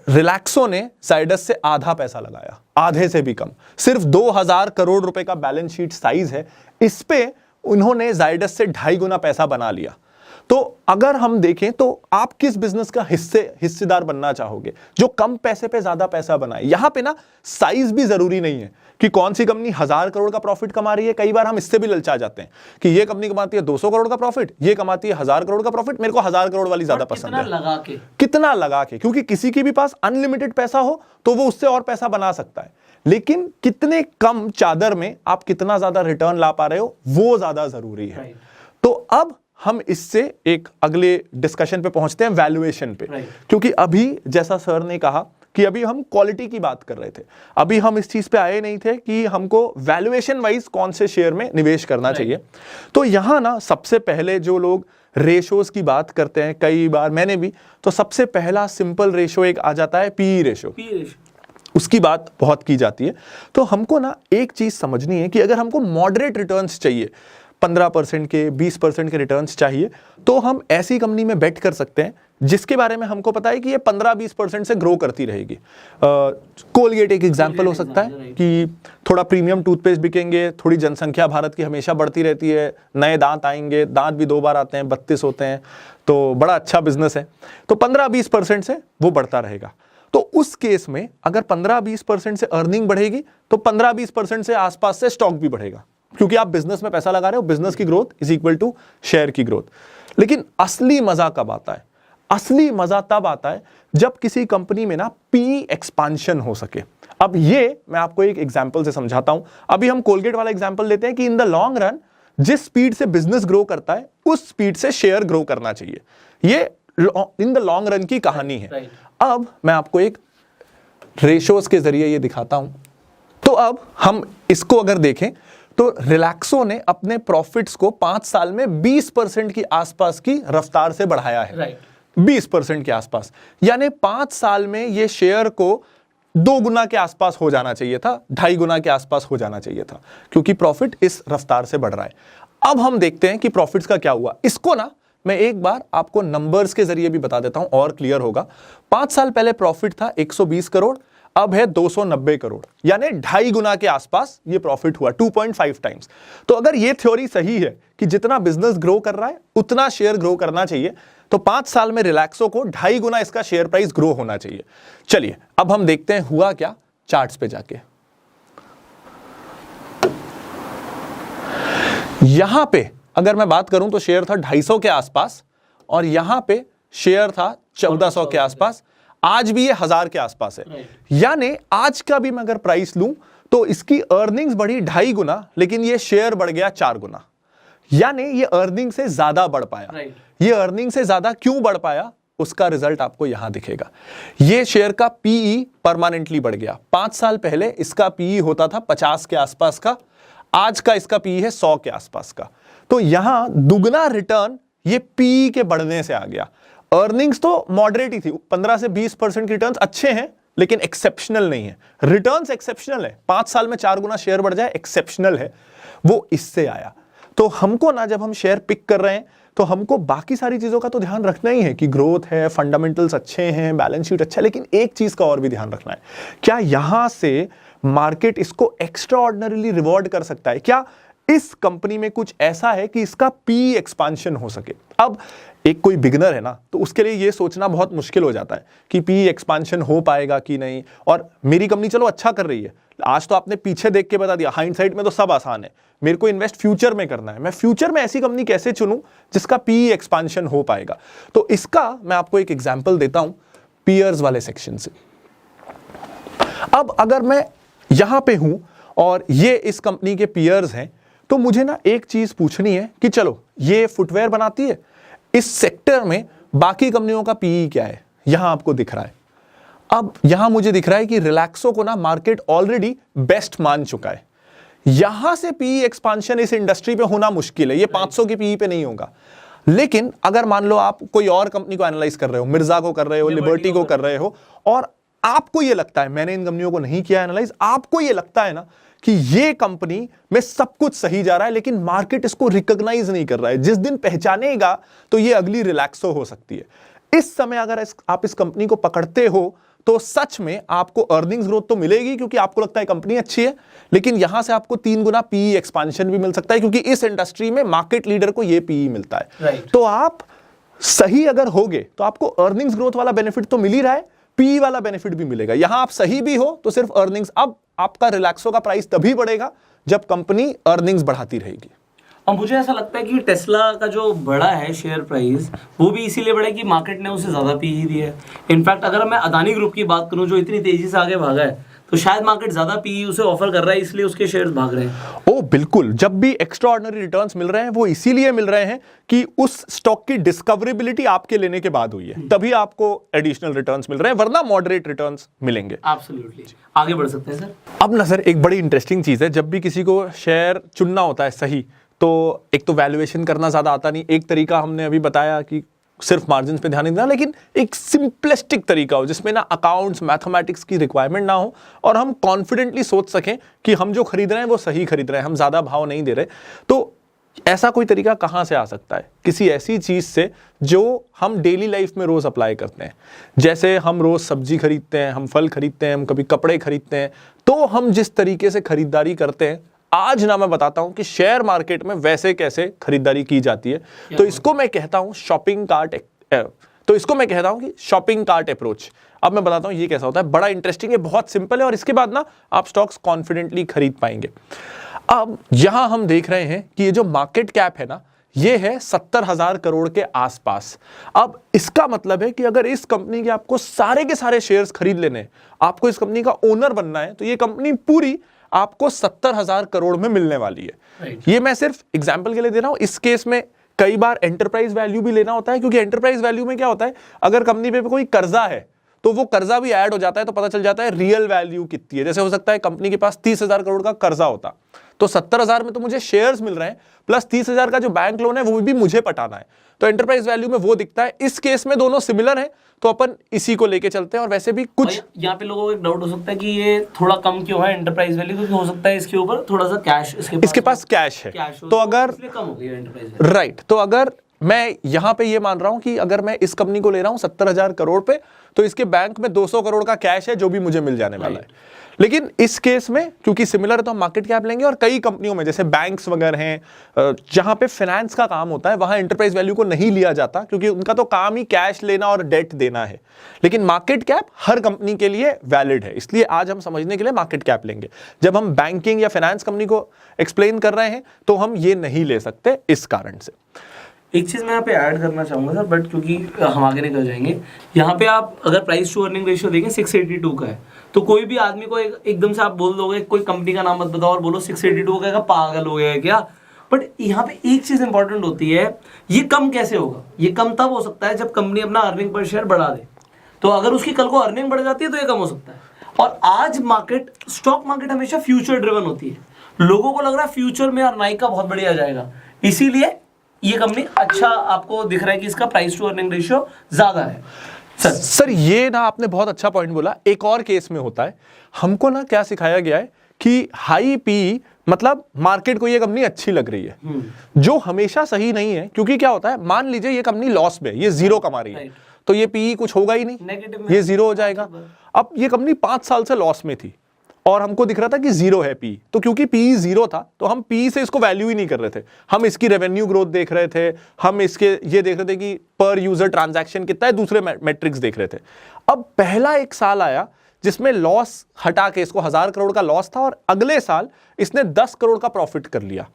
रिलैक्सो ने जाइडस से आधा पैसा लगाया, आधे से भी कम, सिर्फ 2000 करोड़ रुपए का बैलेंस शीट साइज है, इस पे उन्होंने जाइडस से 2.5 गुना पैसा बना लिया। तो अगर हम देखें तो आप किस बिजनेस का हिस्सेदार बनना चाहोगे जो कम पैसे पे ज्यादा पैसा बनाए? यहां पे ना साइज भी जरूरी नहीं है कि कौन सी कंपनी 1000 करोड़ का प्रॉफिट कमा रही है। कई बार हम इससे भी ललचा जाते हैं कि ये कंपनी कमाती है 200 करोड़ का प्रॉफिट, ये कमाती है 1000 करोड़ का प्रॉफिट, मेरे को 1000 करोड़ वाली ज्यादा पसंद है। कितना लगा के, क्योंकि किसी के भी पास अनलिमिटेड पैसा हो तो वो उससे और पैसा बना सकता है, लेकिन कितने कम चादर में आप कितना ज्यादा रिटर्न ला पा रहे हो वो ज्यादा जरूरी है। तो अब हम इससे एक अगले डिस्कशन पे पहुंचते हैं, वैल्यूएशन पे। क्योंकि अभी जैसा सर ने कहा कि अभी हम क्वालिटी की बात कर रहे थे, अभी हम इस चीज पे आए नहीं थे कि हमको वैल्यूएशन वाइज कौन से शेयर में निवेश करना चाहिए। तो यहां ना सबसे पहले जो लोग रेशोज की बात करते हैं, कई बार मैंने भी, तो सबसे पहला सिंपल रेशो एक आ जाता है पीई रेशो, उसकी बात बहुत की जाती है। तो हमको ना एक चीज समझनी है कि अगर हमको मॉडरेट रिटर्न्स चाहिए, 15% के 20% के रिटर्न्स चाहिए, तो हम ऐसी कंपनी में बेट कर सकते हैं जिसके बारे में हमको पता है कि ये 15-20% से ग्रो करती रहेगी। कोलगेट एक एग्जांपल हो सकता है कि थोड़ा प्रीमियम टूथपेस्ट बिकेंगे, थोड़ी जनसंख्या भारत की हमेशा बढ़ती रहती है, नए दांत आएंगे, दांत भी 2 बार आते हैं, 32 होते हैं, तो बड़ा अच्छा बिजनेस है। तो 15-20% से वो बढ़ता रहेगा। तो उस केस में अगर 15-20% से अर्निंग बढ़ेगी तो 15-20% से आसपास से स्टॉक भी बढ़ेगा, क्योंकि आप बिजनेस में पैसा लगा रहे हो, बिजनेस की growth is equal to share की ग्रोथ। लेकिन असली मजा कब आता है? असली मजा तब आता है जब किसी कंपनी में ना पी एक्सपांशन हो सके। अब ये मैं आपको एक एग्जांपल से समझाता हूं। अभी हम कोलगेट वाला एग्जांपल लेते हैं कि इन द लॉन्ग रन जिस स्पीड से बिजनेस ग्रो करता है उस स्पीड से शेयर ग्रो करना चाहिए। ये इन द लॉन्ग रन की कहानी है। अब मैं आपको एक रेशोज के जरिए ये दिखाता हूं। तो अब हम इसको अगर देखें तो रिलैक्सो ने अपने प्रॉफिट्स को 5 साल में 20% की आसपास की रफ्तार से बढ़ाया है। 20% के आसपास, यानी 5 साल में ये शेयर को 2 गुना के आसपास हो जाना चाहिए था, 2.5 गुना के आसपास हो जाना चाहिए था, क्योंकि प्रॉफिट इस रफ्तार से बढ़ रहा है। अब हम देखते हैं कि प्रॉफिट्स का क्या हुआ। इसको ना मैं एक बार आपको नंबर्स के जरिए भी बता देता हूं और क्लियर होगा। 5 साल पहले प्रॉफिट था 120 करोड़, अब है 290 करोड़, यानी 2.5 गुना के आसपास ये प्रॉफिट हुआ, 2.5 टाइम्स। तो अगर ये थ्योरी सही है कि जितना बिजनेस ग्रो कर रहा है उतना शेयर ग्रो करना चाहिए, तो 5 साल में रिलैक्सो को 2.5 गुना इसका शेयर प्राइस ग्रो होना चाहिए। चलिए अब हम देखते हैं हुआ क्या चार्ट्स पे जाके। यहां पे अगर मैं बात करूं तो शेयर था 250 के आसपास और यहां पे शेयर था 1400 के आसपास, आज भी ये 1000 के आसपास है। यानी आज का भी मैं अगर प्राइस लूं तो इसकी अर्निंग्स बढ़ी 2.5 गुना, लेकिन ये शेयर बढ़ गया 4 गुना, यानी ये अर्निंग से ज्यादा बढ़ पाया। ये अर्निंग से ज्यादा क्यों बढ़ पाया उसका रिजल्ट आपको यहां दिखेगा। ये शेयर का पीई परमानेंटली बढ़ गया। 5 साल पहले इसका पीई होता था 50 के आसपास का, आज का इसका पीई है 100 के आसपास का। तो यहां दुगना रिटर्न ये पीई के बढ़ने से आ गया। अर्निंग्स तो मॉडरेट ही थी, 15 से 20% की रिटर्न्स अच्छे हैं लेकिन एक्सेप्शनल नहीं है। रिटर्न्स एक्सेप्शनल है, 5 साल में 4 गुना शेयर बढ़ जाए एक्सेप्शनल है, वो इससे आया। तो हमको ना जब हम शेयर पिक कर रहे हैं तो हमको बाकी सारी चीजों का तो ध्यान रखना ही है कि ग्रोथ है, फंडामेंटल्स अच्छे हैं, बैलेंस शीट अच्छा है, लेकिन एक चीज का और भी ध्यान रखना है, क्या यहां से मार्केट इसको एक्स्ट्रा ऑर्डिनरीली रिवॉर्ड कर सकता है? क्या इस कंपनी में कुछ ऐसा है कि इसका पी एक्सपांशन हो सके? अब एक कोई बिगिनर है ना, तो उसके लिए ये सोचना बहुत मुश्किल हो जाता है कि पी एक्सपांशन हो पाएगा कि नहीं। और मेरी कंपनी चलो अच्छा कर रही है, आज तो आपने पीछे देख के बता दिया, हाइंडसाइट में तो सब आसान है, मेरे को इन्वेस्ट फ्यूचर में करना है, मैं फ्यूचर में ऐसी कंपनी कैसे चुनूं जिसका पी एक्सपांशन हो पाएगा? तो इसका मैं आपको एक एग्जांपल देता हूं पीयर्स वाले सेक्शन से। अब अगर मैं यहां पे हूं और ये इस कंपनी के पीयर्स हैं, तो मुझे ना एक चीज पूछनी है कि चलो ये फुटवेयर बनाती है, इस सेक्टर में बाकी कंपनियों का पीई क्या है? यहां आपको दिख रहा है। अब यहां मुझे दिख रहा है कि रिलैक्सो को ना मार्केट ऑलरेडी बेस्ट मान चुका है, यहां से पीई एक्सपांशन इस इंडस्ट्री पे होना मुश्किल है, ये 500 की पीई पे नहीं होगा। लेकिन अगर मान लो आप कोई और कंपनी को एनालाइज कर रहे हो, मिर्जा को कर रहे हो, लिबर्टी को कर रहे हो, और आपको ये लगता है, मैंने इन कंपनियों को नहीं किया एनालाइज, आपको ये लगता है ना कि ये कंपनी में सब कुछ सही जा रहा है लेकिन मार्केट इसको रिकॉग्नाइज नहीं कर रहा है, जिस दिन पहचानेगा तो ये अगली रिलैक्सो हो सकती है। इस समय अगर आप इस कंपनी को पकड़ते हो तो सच में आपको अर्निंग्स ग्रोथ तो मिलेगी क्योंकि आपको लगता है कंपनी अच्छी है, लेकिन यहां से आपको 3 गुना पीई एक्सपांशन भी मिल सकता है क्योंकि इस इंडस्ट्री में मार्केट लीडर को ये पीई मिलता है। तो आप सही अगर होगे तो आपको अर्निंग्स ग्रोथ वाला बेनिफिट तो मिल ही रहा है, पी वाला बेनिफिट भी मिलेगा। यहां आप सही भी हो तो सिर्फ अर्निंग्स, अब आपका रिलैक्सो का प्राइस तभी बढ़ेगा जब कंपनी अर्निंग्स बढ़ाती रहेगी। और मुझे ऐसा लगता है कि टेस्ला का जो बढ़ा है शेयर प्राइस, वो भी इसीलिए बढ़ा है कि मार्केट ने उसे ज्यादा पी ही दिया है। इनफैक्ट अगर मैं अदानी ग्रुप की बात करूं जो इतनी तेजी से आगे भागा है, तो शायद मार्केट ज्यादा पी उसे ऑफर कर रहा है, इसलिए उसके शेयर्स भाग रहे हैं। ओ बिल्कुल, जब भी एक्स्ट्रा ऑर्डिनरी रिटर्न्स मिल रहे हैं वो इसीलिए मिल रहे हैं कि उस स्टॉक की डिस्कवरेबिलिटी आपके लेने के बाद हुई है, तभी आपको एडिशनल रिटर्न्स मिल रहे हैं, वरना मॉडरेट रिटर्न्स मिलेंगे। एब्सोल्युटली। आगे बढ़ सकते हैं सर। अब ना सर एक बड़ी इंटरेस्टिंग चीज है, जब भी किसी को शेयर चुनना होता है सही, तो एक तो वैल्यूएशन करना ज्यादा आता नहीं, एक तरीका हमने अभी बताया कि सिर्फ मार्जिन पे ध्यान नहीं देना, लेकिन एक सिंपलिस्टिक तरीका हो जिसमें ना अकाउंट्स मैथमेटिक्स की रिक्वायरमेंट ना हो और हम कॉन्फिडेंटली सोच सकें कि हम जो खरीद रहे हैं वो सही खरीद रहे हैं, हम ज्यादा भाव नहीं दे रहे। तो ऐसा कोई तरीका कहां से आ सकता है? किसी ऐसी चीज से जो हम डेली लाइफ में रोज अप्लाई करते हैं। जैसे हम रोज सब्जी खरीदते हैं, हम फल खरीदते हैं, हम कभी कपड़े खरीदते हैं, तो हम जिस तरीके से खरीदारी करते हैं, आज ना मैं बताता हूं कि शेयर मार्केट में वैसे कैसे खरीदारी की जाती है। तो इसको मैं कहता हूं शॉपिंग कार्ट, तो इसको मैं कहता हूं कि शॉपिंग कार्ट अप्रोच। अब मैं बताता हूं ये कैसा होता है, बड़ा इंटरेस्टिंग है, बहुत सिंपल है, और इसके बाद ना आप स्टॉक्स कॉन्फिडेंटली खरीद पाएंगे। अब यहां हम देख रहे हैं कि ये जो मार्केट कैप है ना, ये है 70,000 करोड़ के आसपास। अब इसका मतलब है कि अगर इस कंपनी के आपको सारे के सारे शेयर्स खरीद लेने, आपको इस कंपनी का ओनर बनना है, तो ये कंपनी पूरी आपको 70,000 करोड़ में मिलने वाली है। ये मैं सिर्फ एग्जांपल के लिए दे रहा हूं। इस केस में कई बार एंटरप्राइज वैल्यू भी लेना होता है, क्योंकि एंटरप्राइज वैल्यू में क्या होता है, अगर कंपनी पे कोई कर्जा है तो वो कर्जा भी ऐड हो जाता है, तो पता चल जाता है रियल वैल्यू कितनी है। जैसे हो सकता है कंपनी के पास 30,000 करोड़ का कर्जा होता, तो 70,000 में तो मुझे शेयर्स मिल रहे हैं, प्लस 30,000 का जो बैंक लोन है वो भी मुझे पटाना है, तो एंटरप्राइज वैल्यू में वो दिखता है। इस केस में दोनों सिमिलर हैं, तो अपन इसी को लेके चलते हैं। और वैसे भी कुछ यहाँ पे लोगों को एक डाउट हो सकता है कि ये थोड़ा कम क्यों है एंटरप्राइज वैल्यू, क्योंकि हो सकता है इसके ऊपर थोड़ा सा कैश इसके पास कैश है, तो अगर कम हो गई एंटरप्राइज वैल्यू। राइट, तो अगर मैं यहां पे ये मान रहा हूं कि अगर मैं इस कंपनी को ले रहा हूं 70,000 करोड़ पे, तो इसके बैंक में 200 करोड़ का कैश है जो भी मुझे मिल जाने वाला है। लेकिन इस केस में क्योंकि सिमिलर है तो हम मार्केट कैप लेंगे, और कई कंपनियों में जैसे बैंक्स वगैरह हैं जहां पे फाइनेंस का काम होता है, वहां एंटरप्राइज वैल्यू को नहीं लिया जाता, क्योंकि उनका तो काम ही कैश लेना और डेट देना है। लेकिन मार्केट कैप हर कंपनी के लिए वैलिड है, इसलिए आज हम समझने के लिए मार्केट कैप लेंगे। जब हम बैंकिंग या फाइनेंस कंपनी को एक्सप्लेन कर रहे हैं तो हम ये नहीं ले सकते इस कारण से। एक चीज मैं यहाँ पे ऐड करना चाहूंगा सर, बट क्योंकि हम आगे निकल जाएंगे, यहाँ पे आप अगर प्राइस टू अर्निंग रेशियो देखें 682 का है, तो कोई भी आदमी को एकदम से आप बोल दोगे कोई कंपनी का नाम मत बताओ और बोलो 682 का, पागल हो गया है क्या? बट यहाँ पे एक चीज इंपॉर्टेंट होती है, ये कम कैसे होगा? ये कम तब हो सकता है जब कंपनी अपना अर्निंग पर शेयर बढ़ा दे। तो अगर उसकी कल को अर्निंग बढ़ जाती है तो ये कम हो सकता है। और आज मार्केट, स्टॉक मार्केट हमेशा फ्यूचर ड्रिवन होती है, लोगों को लग रहा है फ्यूचर में अर्निंग का बहुत बढ़िया जाएगा, इसीलिए ये कंपनी अच्छा आपको दिख रहा है कि इसका प्राइस टू अर्निंग रेशियो ज्यादा है। सर ये ना आपने बहुत अच्छा पॉइंट बोला। एक और केस में होता है, हमको ना क्या सिखाया गया है कि हाई पी मतलब मार्केट को ये कंपनी अच्छी लग रही है, जो हमेशा सही नहीं है। क्योंकि क्या होता है, मान लीजिए ये कंपनी लॉस में, ये जीरो कमा रही है, तो ये पी कुछ होगा ही नहीं, ये जीरो हो जाएगा। अब ये कंपनी 5 साल से लॉस में थी और हमको दिख रहा था कि जीरो है पी, तो क्योंकि पी जीरो था तो हम पी से इसको वैल्यू ही नहीं कर रहे थे, हम इसकी रेवेन्यू ग्रोथ देख रहे थे, हम इसके ये देख रहे थे कि पर यूजर ट्रांजैक्शन कितना है, दूसरे मैट्रिक्स देख रहे थे। अब पहला एक साल आया जिसमें लॉस हटा के इसको 1000 करोड़ का लॉस था और अगले साल इसने 10 करोड़ का प्रॉफिट कर लिया।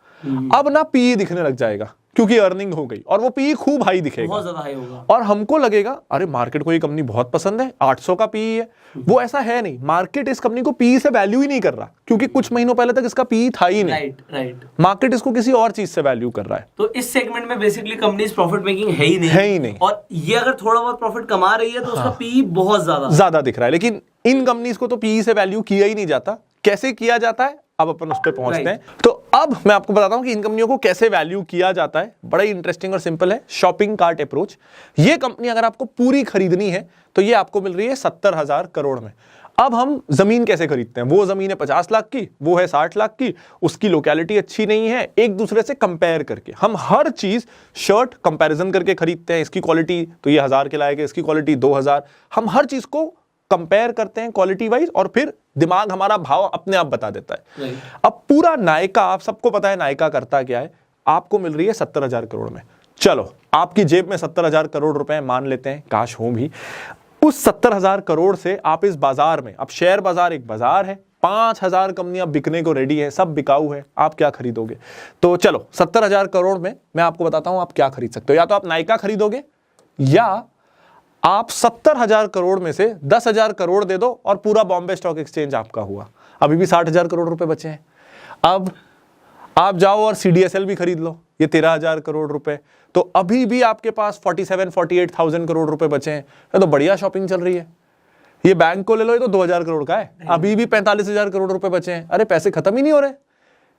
अब ना पी दिखने लग जाएगा क्योंकि अर्निंग हो गई और वो पी खूब हाई दिखेगा, बहुत ज्यादा हाई होगा, और हमको लगेगा अरे मार्केट को ये कंपनी बहुत पसंद है, 800 का पी है। वो ऐसा है नहीं, मार्केट इस कंपनी को पी से वैल्यू ही नहीं कर रहा क्योंकि कुछ महीनों पहले तक इसका पी था ही नहीं। राइट। मार्केट इसको किसी और चीज से वैल्यू कर रहा है। तो इस सेगमेंट में बेसिकली कंपनीज प्रॉफिट मेकिंग है ही नहीं, और ये अगर थोड़ा बहुत प्रॉफिट कमा रही है तो उसका पी बहुत ज्यादा दिख रहा है। लेकिन इन कंपनीज को तो पी से वैल्यू किया ही नहीं जाता। कैसे किया जाता है अब अपन उस पर पहुंचते हैं। तो अब मैं आपको बताता हूं कि इन कंपनियों को कैसे वैल्यू किया जाता है। बड़ा ही इंटरेस्टिंग और सिंपल है, शॉपिंग कार्ट अप्रोच। ये कंपनी अगर आपको पूरी खरीदनी है तो ये आपको मिल रही है 70,000 करोड़ में। अब हम जमीन कैसे खरीदते हैं, वो जमीन है 50 लाख की, वो है 60 लाख की, उसकी लोकेलिटी अच्छी नहीं है, एक दूसरे से कंपेयर करके हम हर चीज शर्ट कंपैरिजन करके खरीदते हैं। इसकी क्वालिटी तो ये 1000 के लायक है, इसकी क्वालिटी 2000, हम हर चीज को कंपेयर करते हैं क्वालिटी वाइज और फिर दिमाग हमारा भाव अपने आप बता देता है। अब पूरा नायका, आप सबको पता है नायका करता क्या है, आपको मिल रही है 70,000 करोड़ में। चलो आपकी जेब में 70,000 करोड़ रुपए मान लेते हैं, काश हो भी। उस 70,000 करोड़ से आप इस बाजार में, अब शेयर बाजार एक बाजार है, 5,000 कंपनियां बिकने को रेडी है, सब बिकाऊ है, आप क्या खरीदोगे? तो चलो 70,000 करोड़ में मैं आपको बताता हूं आप क्या खरीद सकते हो। या तो आप नायका खरीदोगे या आप 70,000 करोड़ में से 10,000 करोड़ दे दो और पूरा बॉम्बे स्टॉक एक्सचेंज आपका हुआ। अभी भी 60,000 करोड़ रुपए बचे हैं। अब आप जाओ और CDSL भी खरीद लो, ये 13,000 करोड़ रुपए, तो अभी भी आपके पास 47-48,000 करोड़ रुपए बचे हैं। ये तो बढ़िया शॉपिंग चल रही है। ये बैंक को ले लो, ये तो 2,000 करोड़ का है, अभी भी 45,000 करोड़ रुपए बचे हैं। अरे पैसे खत्म ही नहीं हो रहे।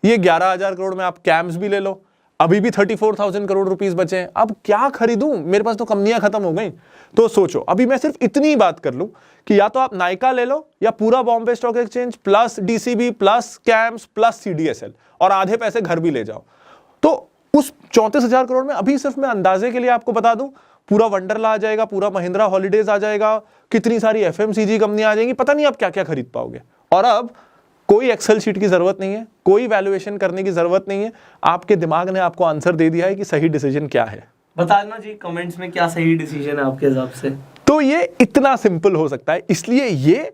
ये 11,000 करोड़ में आप कैम्स भी ले लो, अभी भी 34,000 करोड़ रुपीस बचे हैं। अब क्या खरीदूं, मेरे पास तो कंपनियां खत्म हो गई। तो सोचो, अभी मैं सिर्फ इतनी बात कर लूं कि या तो आप नायका ले लो या पूरा Bombay stock exchange plus DCB plus camps plus CDSL और आधे पैसे घर भी ले जाओ। तो उस 34,000 करोड़ में अभी सिर्फ मैं अंदाजे के लिए आपको बता दूं, पूरा वंडरला आ जाएगा, पूरा महिंद्रा हॉलीडेज आ जाएगा, कितनी सारी FMCG कंपनियां आ जाएंगी, पता नहीं आप क्या क्या खरीद पाओगे। और अब कोई एक्सेल शीट की जरूरत नहीं है, कोई वैल्यूएशन करने की जरूरत नहीं है, आपके दिमाग ने आपको आंसर दे दिया है कि सही डिसीजन क्या है। बताना जी कमेंट्स में क्या सही डिसीजन है आपके हिसाब से। तो ये इतना सिंपल हो सकता है। इसलिए ये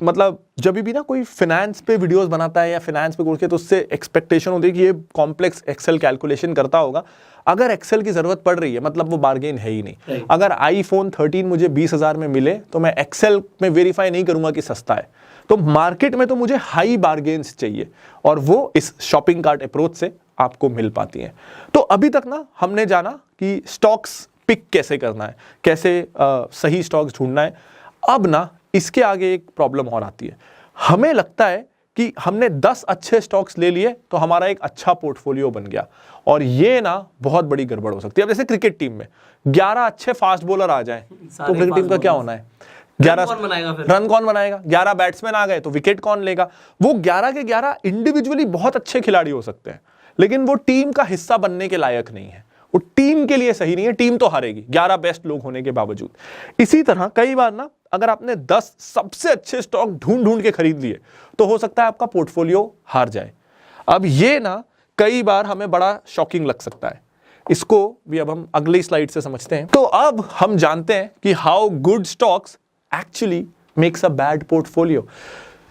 मतलब जब भी ना कोई फाइनेंस पे वीडियोस बनाता है या फाइनेंस पे कोर्स के, तो उससे एक्सपेक्टेशन होती है कि ये कॉम्प्लेक्स एक्सेल कैलकुलेशन करता होगा। अगर एक्सेल की जरूरत पड़ रही है मतलब वो बार्गेन है ही नहीं। अगर iPhone 13 मुझे 20,000 में मिले तो मैं एक्सेल में वेरीफाई नहीं करूंगा कि सस्ता है। तो मार्केट में तो मुझे हाई बार्गेन्स चाहिए और वो इस शॉपिंग कार्ट अप्रोच से आपको मिल पाती हैं। तो अभी तक ना हमने जाना कि स्टॉक्स पिक कैसे करना है, कैसे सही स्टॉक्स ढूंढना है। अब ना इसके आगे एक प्रॉब्लम और आती है। हमें लगता है कि हमने 10 अच्छे स्टॉक्स ले लिए तो हमारा एक अच्छा पोर्टफोलियो बन गया, और ये ना बहुत बड़ी गड़बड़ हो सकती है। अब जैसे क्रिकेट टीम में 11 अच्छे फास्ट बॉलर आ जाएं तो क्रिकेट टीम का क्या होना है? 11 रन कौन बनाएगा? 11 बैट्समैन आ गए तो विकेट कौन लेगा? वो 11 के 11 इंडिविजुअली बहुत अच्छे खिलाड़ी हो सकते हैं, लेकिन वो टीम का हिस्सा बनने के लायक नहीं है, वो टीम के लिए सही नहीं है, टीम तो हारेगी 11 बेस्ट लोग होने के बावजूद। इसी तरह कई बार ना अगर आपने 10 सबसे अच्छे स्टॉक ढूंढ के खरीद लिए तो हो सकता है आपका पोर्टफोलियो हार जाए। अब ये ना कई बार हमें बड़ा शॉकिंग लग सकता है। इसको भी अब हम अगली स्लाइड से समझते हैं। तो अब हम जानते हैं कि how good stocks actually makes a bad portfolio.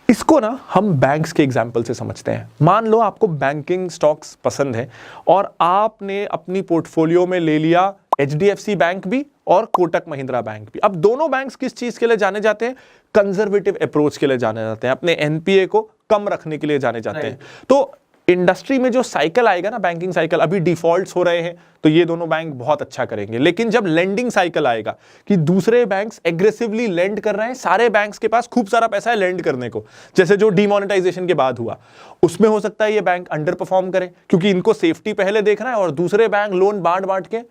इसको ना हम बैंक्स के एग्जाम्पल से समझते हैं। मान लो आपको बैंकिंग स्टॉक्स पसंद है और आपने अपनी पोर्टफोलियो में ले लिया HDFC बैंक भी और कोटक महिंद्रा बैंक भी। अब दोनों बैंक्स किस चीज के लिए जाने जाते हैं? कंजर्वेटिव अप्रोच के लिए जाने जाते हैं, अपने NPA को कम रखने के लिए जाने जाते हैं। तो इंडस्ट्री में जो साइकिल आएगा ना, बैंकिंग साइकिल, अभी डिफॉल्ट्स हो रहे हैं तो ये दोनों बैंक बहुत अच्छा करेंगे, लेकिन जब लेंडिंग साइकिल आएगा कि दूसरे बैंक्स एग्रेसिवली लेंड कर रहे हैं, सारे बैंक्स के पास खूब सारा पैसा है लेंड करने को, जैसे जो डीमोनेटाइजेशन के बाद हुआ, उसमें हो सकता है ये बैंक अंडर परफॉर्म करे क्योंकि इनको सेफ्टी पहले देखना है और दूसरे बैंक लोन बांट बांट के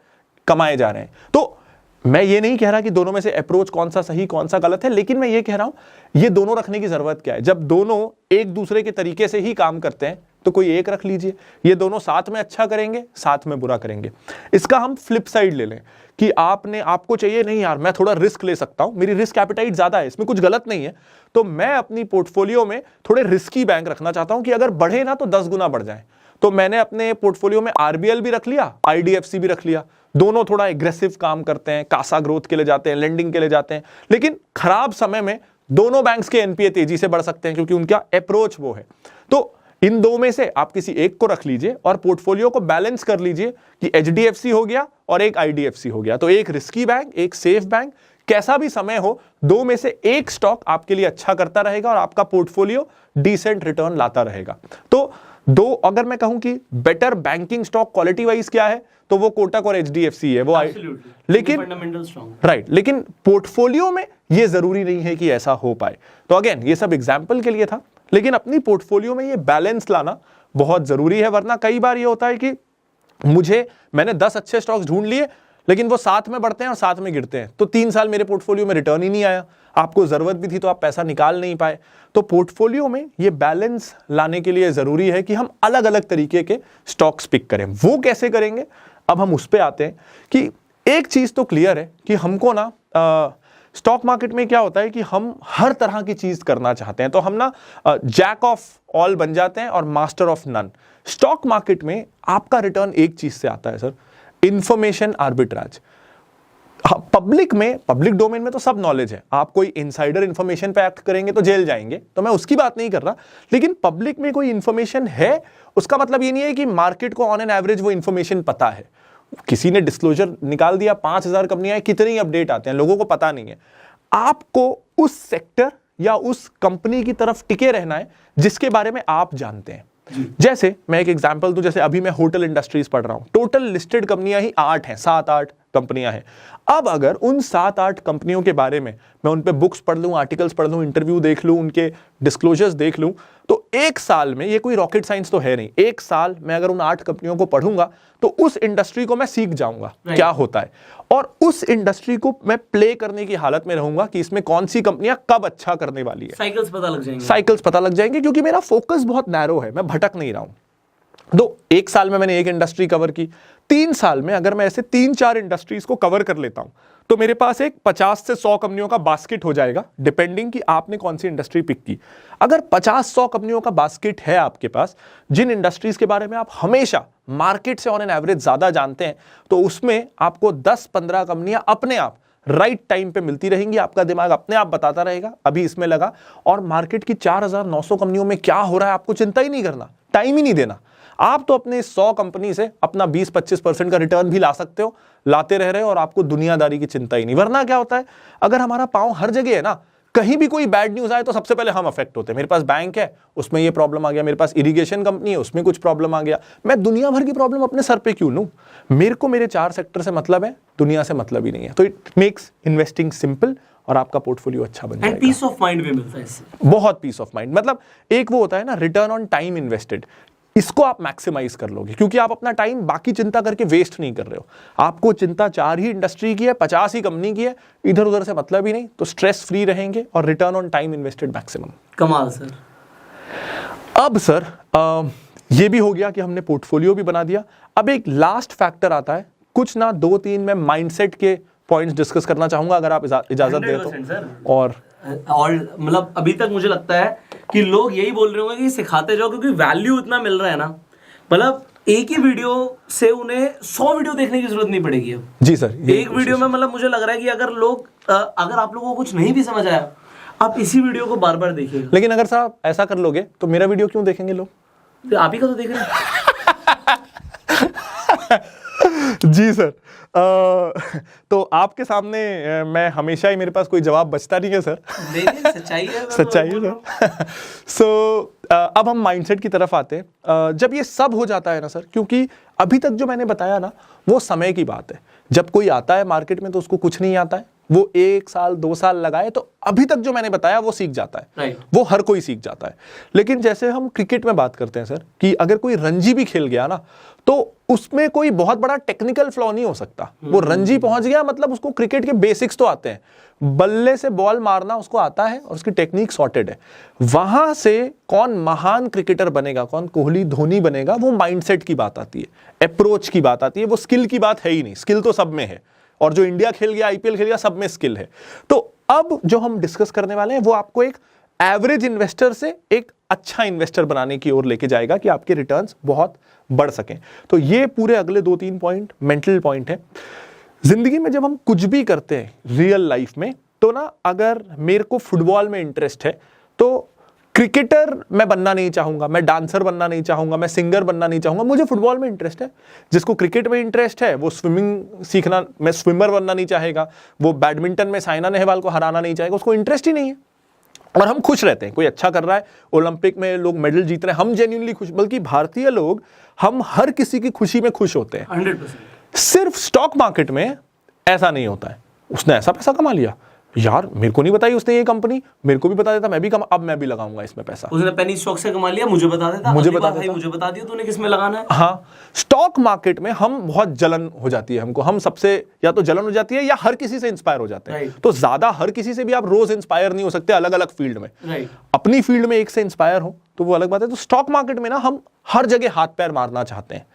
कमाए जा रहे हैं। तो मैं ये नहीं कह रहा कि दोनों में से अप्रोच कौन सा सही कौन सा गलत है, लेकिन मैं ये कह रहा हूं ये दोनों रखने की जरूरत क्या है। जब दोनों एक दूसरे के तरीके से ही काम करते हैं तो कोई एक रख लीजिए, ये दोनों साथ में अच्छा करेंगे साथ में बुरा करेंगे। इसका हम फ्लिप साइड ले लें कि आपको चाहिए नहीं यार मैं थोड़ा रिस्क ले सकता हूं, मेरी रिस्क एपेटाइट ज्यादा है, इसमें कुछ गलत नहीं है, तो मैं अपनी पोर्टफोलियो में थोड़े रिस्की बैंक रखना चाहता हूं कि अगर बढ़े ना तो 10 गुना बढ़ जाए। तो मैंने अपने पोर्टफोलियो में आरबीएल भी रख लिया, आईडीएफसी भी रख लिया, दोनों थोड़ा एग्रेसिव काम करते हैं, कासा ग्रोथ के लिए जाते हैं, लेंडिंग के लिए जाते हैं, लेकिन खराब समय में दोनों बैंक्स के एनपीए तेजी से बढ़ सकते हैं क्योंकि उनका अप्रोच वो है। तो इन दो में से आप किसी एक को रख लीजिए और पोर्टफोलियो को बैलेंस कर लीजिए कि एचडीएफसी हो गया और एक आईडीएफसी हो गया, तो एक रिस्की बैंक एक सेफ बैंक, कैसा भी समय हो दो में से एक स्टॉक आपके लिए अच्छा करता रहेगा और आपका पोर्टफोलियो डिसेंट रिटर्न लाता रहेगा। तो दो, अगर मैं कहूं कि better banking stock quality wise क्या है तो वो कोटक और एचडीएफसी है, वो लेकिन राइट, लेकिन पोर्टफोलियो में ये जरूरी नहीं है कि ऐसा हो पाए। तो अगेन ये सब एग्जांपल के लिए था, लेकिन अपनी पोर्टफोलियो में ये बैलेंस लाना बहुत जरूरी है, वरना कई बार ये होता है कि मैंने 10 अच्छे स्टॉक्स ढूंढ लिए लेकिन वो साथ में बढ़ते हैं और साथ में गिरते हैं, तो 3 साल मेरे पोर्टफोलियो में रिटर्न ही नहीं आया, आपको जरूरत भी थी तो आप पैसा निकाल नहीं पाए। तो पोर्टफोलियो में ये बैलेंस लाने के लिए जरूरी है कि हम अलग अलग तरीके के स्टॉक्स पिक करें। वो कैसे करेंगे, अब हम उस पे आते हैं कि एक चीज तो क्लियर है कि हमको ना स्टॉक मार्केट में क्या होता है कि हम हर तरह की चीज करना चाहते हैं, तो हम ना जैक ऑफ ऑल बन जाते हैं और master of none. Stock market में आपका रिटर्न एक चीज से आता है sir, information arbitrage. Public domain में तो सब नॉलेज है, आप कोई इनसाइडर इंफॉर्मेशन पे एक्ट करेंगे तो जेल जाएंगे, तो मैं उसकी बात नहीं कर रहा, लेकिन पब्लिक में कोई इंफॉर्मेशन है उसका मतलब ये नहीं है कि मार्केट को ऑन एन एवरेज वो इंफॉर्मेशन पता है। किसी ने डिस्क्लोजर निकाल दिया, 5000 कंपनियां, कितने अपडेट आते हैं लोगों को पता नहीं है। आपको उस सेक्टर या उस कंपनी की तरफ टिके रहना है जिसके बारे में आप जानते हैं। जैसे मैं एक एग्जांपल दूं, जैसे अभी मैं होटल इंडस्ट्रीज पढ़ रहा हूं, टोटल लिस्टेड कंपनियां ही 8 हैं, 7-8 कंपनियां हैं। अब अगर उन 7-8 कंपनियों के बारे में मैं उन पे बुक्स पढ़ लूं, आर्टिकल्स पढ़ लूं, इंटरव्यू देख लूं, उनके डिस्क्लोजर्स देख लूं, तो एक साल में, ये कोई रॉकेट साइंस तो है नहीं, एक साल में अगर उन 8 कंपनियों को पढ़ूंगा तो उस इंडस्ट्री को मैं सीख जाऊंगा क्या होता है, और उस इंडस्ट्री को मैं प्ले करने की हालत में रहूंगा कि इसमें कौन सी कंपनियां कब अच्छा करने वाली है। साइकिल्स पता लग जाएंगे क्योंकि मेरा फोकस बहुत नैरो है, मैं भटक नहीं रहा हूं। तो एक साल में मैंने एक इंडस्ट्री कवर की, 3 साल में अगर मैं ऐसे 3-4 इंडस्ट्रीज को कवर कर लेता हूं तो मेरे पास एक 50 से 100 कंपनियों का बास्केट हो जाएगा, डिपेंडिंग कि आपने कौन सी इंडस्ट्री पिक की। अगर 50-100 कंपनियों का बास्केट है आपके पास, जिन इंडस्ट्रीज के बारे में आप हमेशा मार्केट से ऑन एन एवरेज ज्यादा जानते हैं, तो उसमें आपको 10-15 कंपनियां अपने आप राइट टाइम पे मिलती रहेंगी, आपका दिमाग अपने आप बताता रहेगा अभी इसमें लगा, और मार्केट की 4900 कंपनियों में क्या हो रहा है आपको चिंता ही नहीं करना, टाइम ही नहीं देना। आप तो अपने 100 कंपनी से अपना 20-25% का रिटर्न भी ला सकते हो, लाते रह रहे हो, और आपको दुनियादारी की चिंता ही नहीं। वरना क्या होता है, अगर हमारा पांव हर जगह है ना, कहीं भी कोई बैड न्यूज आए तो सबसे पहले हम अफेक्ट होते हैं। मेरे पास बैंक है, उसमें ये प्रॉब्लम आ गया, मेरे पास इरिगेशन कंपनी है, उसमें कुछ प्रॉब्लम आ गया, मैं दुनिया भर की प्रॉब्लम अपने सर पे क्यों लूं? मेरे को मेरे 4 सेक्टर से मतलब है, दुनिया से मतलब ही नहीं है। तो इट मेक्स इन्वेस्टिंग सिंपल और आपका पोर्टफोलियो अच्छा बन जाएगा। पीस ऑफ माइंड भी मिलता है इससे, बहुत पीस ऑफ माइंड। मतलब एक वो होता है ना, रिटर्न ऑन टाइम इन्वेस्टेड, इसको आप मैक्सिमाइज कर लोगे क्योंकि आप अपना टाइम बाकी चिंता करके वेस्ट नहीं कर रहे हो। आपको चिंता 4 ही इंडस्ट्री की है, 50 ही कंपनी की है, इधर उधर से मतलब ही नहीं, तो स्ट्रेस फ्री रहेंगे और return on time invested maximum. कमाल सर। अब सर ये भी हो गया कि हमने पोर्टफोलियो भी बना दिया। अब एक लास्ट फैक्टर आता है, कुछ ना 2-3 मैं माइंडसेट के पॉइंट्स डिस्कस करना चाहूंगा अगर आप इजाजत दें तो। और मतलब अभी तक मुझे लगता है कि लोग यही बोल रहे होंगे कि सिखाते जाओ, क्योंकि वैल्यू इतना मिल रहा है ना, मतलब एक ही वीडियो से उन्हें 100 वीडियो देखने की जरूरत नहीं पड़ेगी अब। जी सर, एक वीडियो में मतलब मुझे लग रहा है कि अगर आप लोगों को कुछ नहीं भी समझ आया, आप इसी वीडियो को बार बार देखिएगा। लेकिन अगर सर आप ऐसा कर लोगे तो मेरा वीडियो क्यों देखेंगे लोग? आप ही का तो देख रहे हैं। जी सर, तो आपके सामने मैं हमेशा ही, मेरे पास कोई जवाब बचता नहीं है सर। नहीं, सच्चाई है, सच्चाई है सर। सो अब हम माइंडसेट की तरफ आते हैं। जब ये सब हो जाता है ना सर, क्योंकि अभी तक जो मैंने बताया ना वो समय की बात है। जब कोई आता है मार्केट में तो उसको कुछ नहीं आता है, वो 1 साल 2 साल लगाए तो अभी तक जो मैंने बताया वो सीख जाता है। Right. वो हर कोई सीख जाता है। लेकिन जैसे हम क्रिकेट में बात करते हैं सर, कि अगर कोई रणजी भी खेल गया ना तो उसमें कोई बहुत बड़ा टेक्निकल फ्लॉ नहीं हो सकता। वो रणजी पहुंच गया मतलब उसको क्रिकेट के बेसिक्स तो आते हैं, बल्ले से बॉल मारना उसको आता है और उसकी टेक्निक सॉर्टेड है। वहां से कौन महान क्रिकेटर बनेगा, कौन कोहली धोनी बनेगा, वो माइंडसेट की बात आती है, अप्रोच की बात आती है। वो स्किल की बात है ही नहीं, स्किल तो सब में है, और जो इंडिया खेल गया, आईपीएल खेल गया, सब में स्किल है। तो अब जो हम डिस्कस करने वाले हैं वो आपको एक एवरेज इन्वेस्टर से एक अच्छा इन्वेस्टर बनाने की ओर लेके जाएगा कि आपके रिटर्न्स बहुत बढ़ सकें। तो ये पूरे अगले 2-3 पॉइंट मेंटल पॉइंट है। जिंदगी में जब हम कुछ भी करते हैं रियल लाइफ में, तो ना अगर मेरे को फुटबॉल में इंटरेस्ट है तो क्रिकेटर मैं बनना नहीं चाहूंगा, मैं डांसर बनना नहीं चाहूंगा, मैं सिंगर बनना नहीं चाहूंगा, मुझे फुटबॉल में इंटरेस्ट है। जिसको क्रिकेट में इंटरेस्ट है वो स्विमिंग सीखना, मैं स्विमर बनना नहीं चाहेगा, वो बैडमिंटन में साइना नेहवाल को हराना नहीं चाहेगा, उसको इंटरेस्ट ही नहीं है। और हम खुश रहते हैं, कोई अच्छा कर रहा है, ओलंपिक में लोग मेडल जीत रहे हैं, हम जेन्युइनली खुश, बल्कि भारतीय लोग हम हर किसी की खुशी में खुश होते हैं। 100%। सिर्फ स्टॉक मार्केट में ऐसा नहीं होता है। उसने ऐसा पैसा कमा लिया, यार मेरे को नहीं बताई उसने ये कंपनी, मेरे को भी बता देता, मैं भी अब मैं भी लगाऊंगा इसमें पैसा। उसने पेनी स्टॉक से कमा लिया, मुझे बता देता, मुझे अगली बता बार भाई देता। मुझे बता दिया तूने किस में लगाना है। हाँ, स्टॉक मार्केट में हम बहुत जलन हो जाती है हमको, हम सबसे या तो जलन हो जाती है या हर किसी से इंस्पायर हो जाते हैं। Right. तो ज्यादा हर किसी से भी आप रोज इंस्पायर नहीं हो सकते, अलग अलग फील्ड में। Right. अपनी फील्ड में एक से इंस्पायर हो तो वो अलग बात है। तो स्टॉक मार्केट में ना हम हर जगह हाथ पैर मारना चाहते हैं,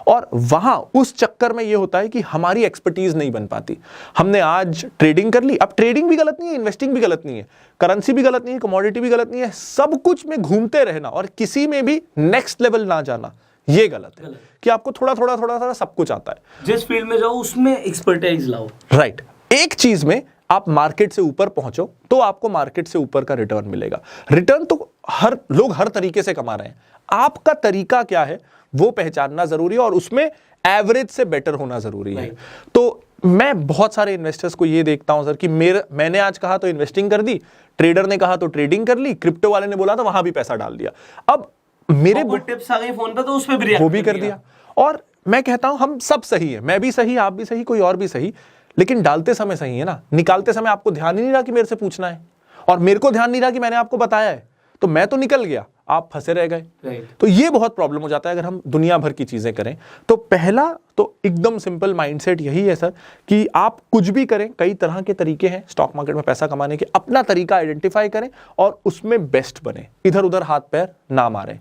और वहां उस चक्कर में ये होता है कि हमारी एक्सपर्टीज नहीं बन पाती। हमने आज ट्रेडिंग कर ली, अब ट्रेडिंग भी गलत नहीं है, इन्वेस्टिंग भी गलत नहीं है, करेंसी भी गलत नहीं है, कमोडिटी भी गलत नहीं है, सब कुछ में घूमते रहना और किसी में भी नेक्स्ट लेवल ना जाना, ये गलत है। कि आपको थोड़ा थोड़ा सब कुछ आता है, जिस फील्ड में जाओ उसमें एक्सपर्टाइज लाओ। राइट। एक चीज में आप मार्केट से ऊपर पहुंचो तो आपको मार्केट से ऊपर का रिटर्न मिलेगा। रिटर्न तो हर लोग हर तरीके से कमा रहे हैं, आपका तरीका क्या है वो पहचानना जरूरी है, और उसमें एवरेज से बेटर होना जरूरी है। तो मैं बहुत सारे इन्वेस्टर्स को ये देखता हूं सर कि मैंने आज कहा तो इन्वेस्टिंग कर दी, ट्रेडर ने कहा तो ट्रेडिंग कर ली, क्रिप्टो वाले ने बोला तो वहां भी पैसा डाल दिया। अब मेरे टिप्स आ गई फोन पे तो उस पे भी वो भी कर दिया। और मैं कहता हूं हम सब सही है, मैं भी सही, आप भी सही, कोई और भी सही, लेकिन डालते समय सही है ना। निकालते समय आपको ध्यान ही नहीं रहा कि मेरे से पूछना है, और मेरे को ध्यान नहीं रहा कि मैंने आपको बताया है, तो मैं तो निकल गया, आप फंसे रह गए। तो ये बहुत प्रॉब्लम हो जाता है अगर हम दुनिया भर की चीजें करें। तो पहला तो एकदम सिंपल माइंडसेट यही है सर कि आप कुछ भी करें, कई तरह के तरीके हैं स्टॉक मार्केट में पैसा कमाने के, अपना तरीका आइडेंटिफाई करें और उसमें बेस्ट बने, इधर उधर हाथ पैर ना मारें।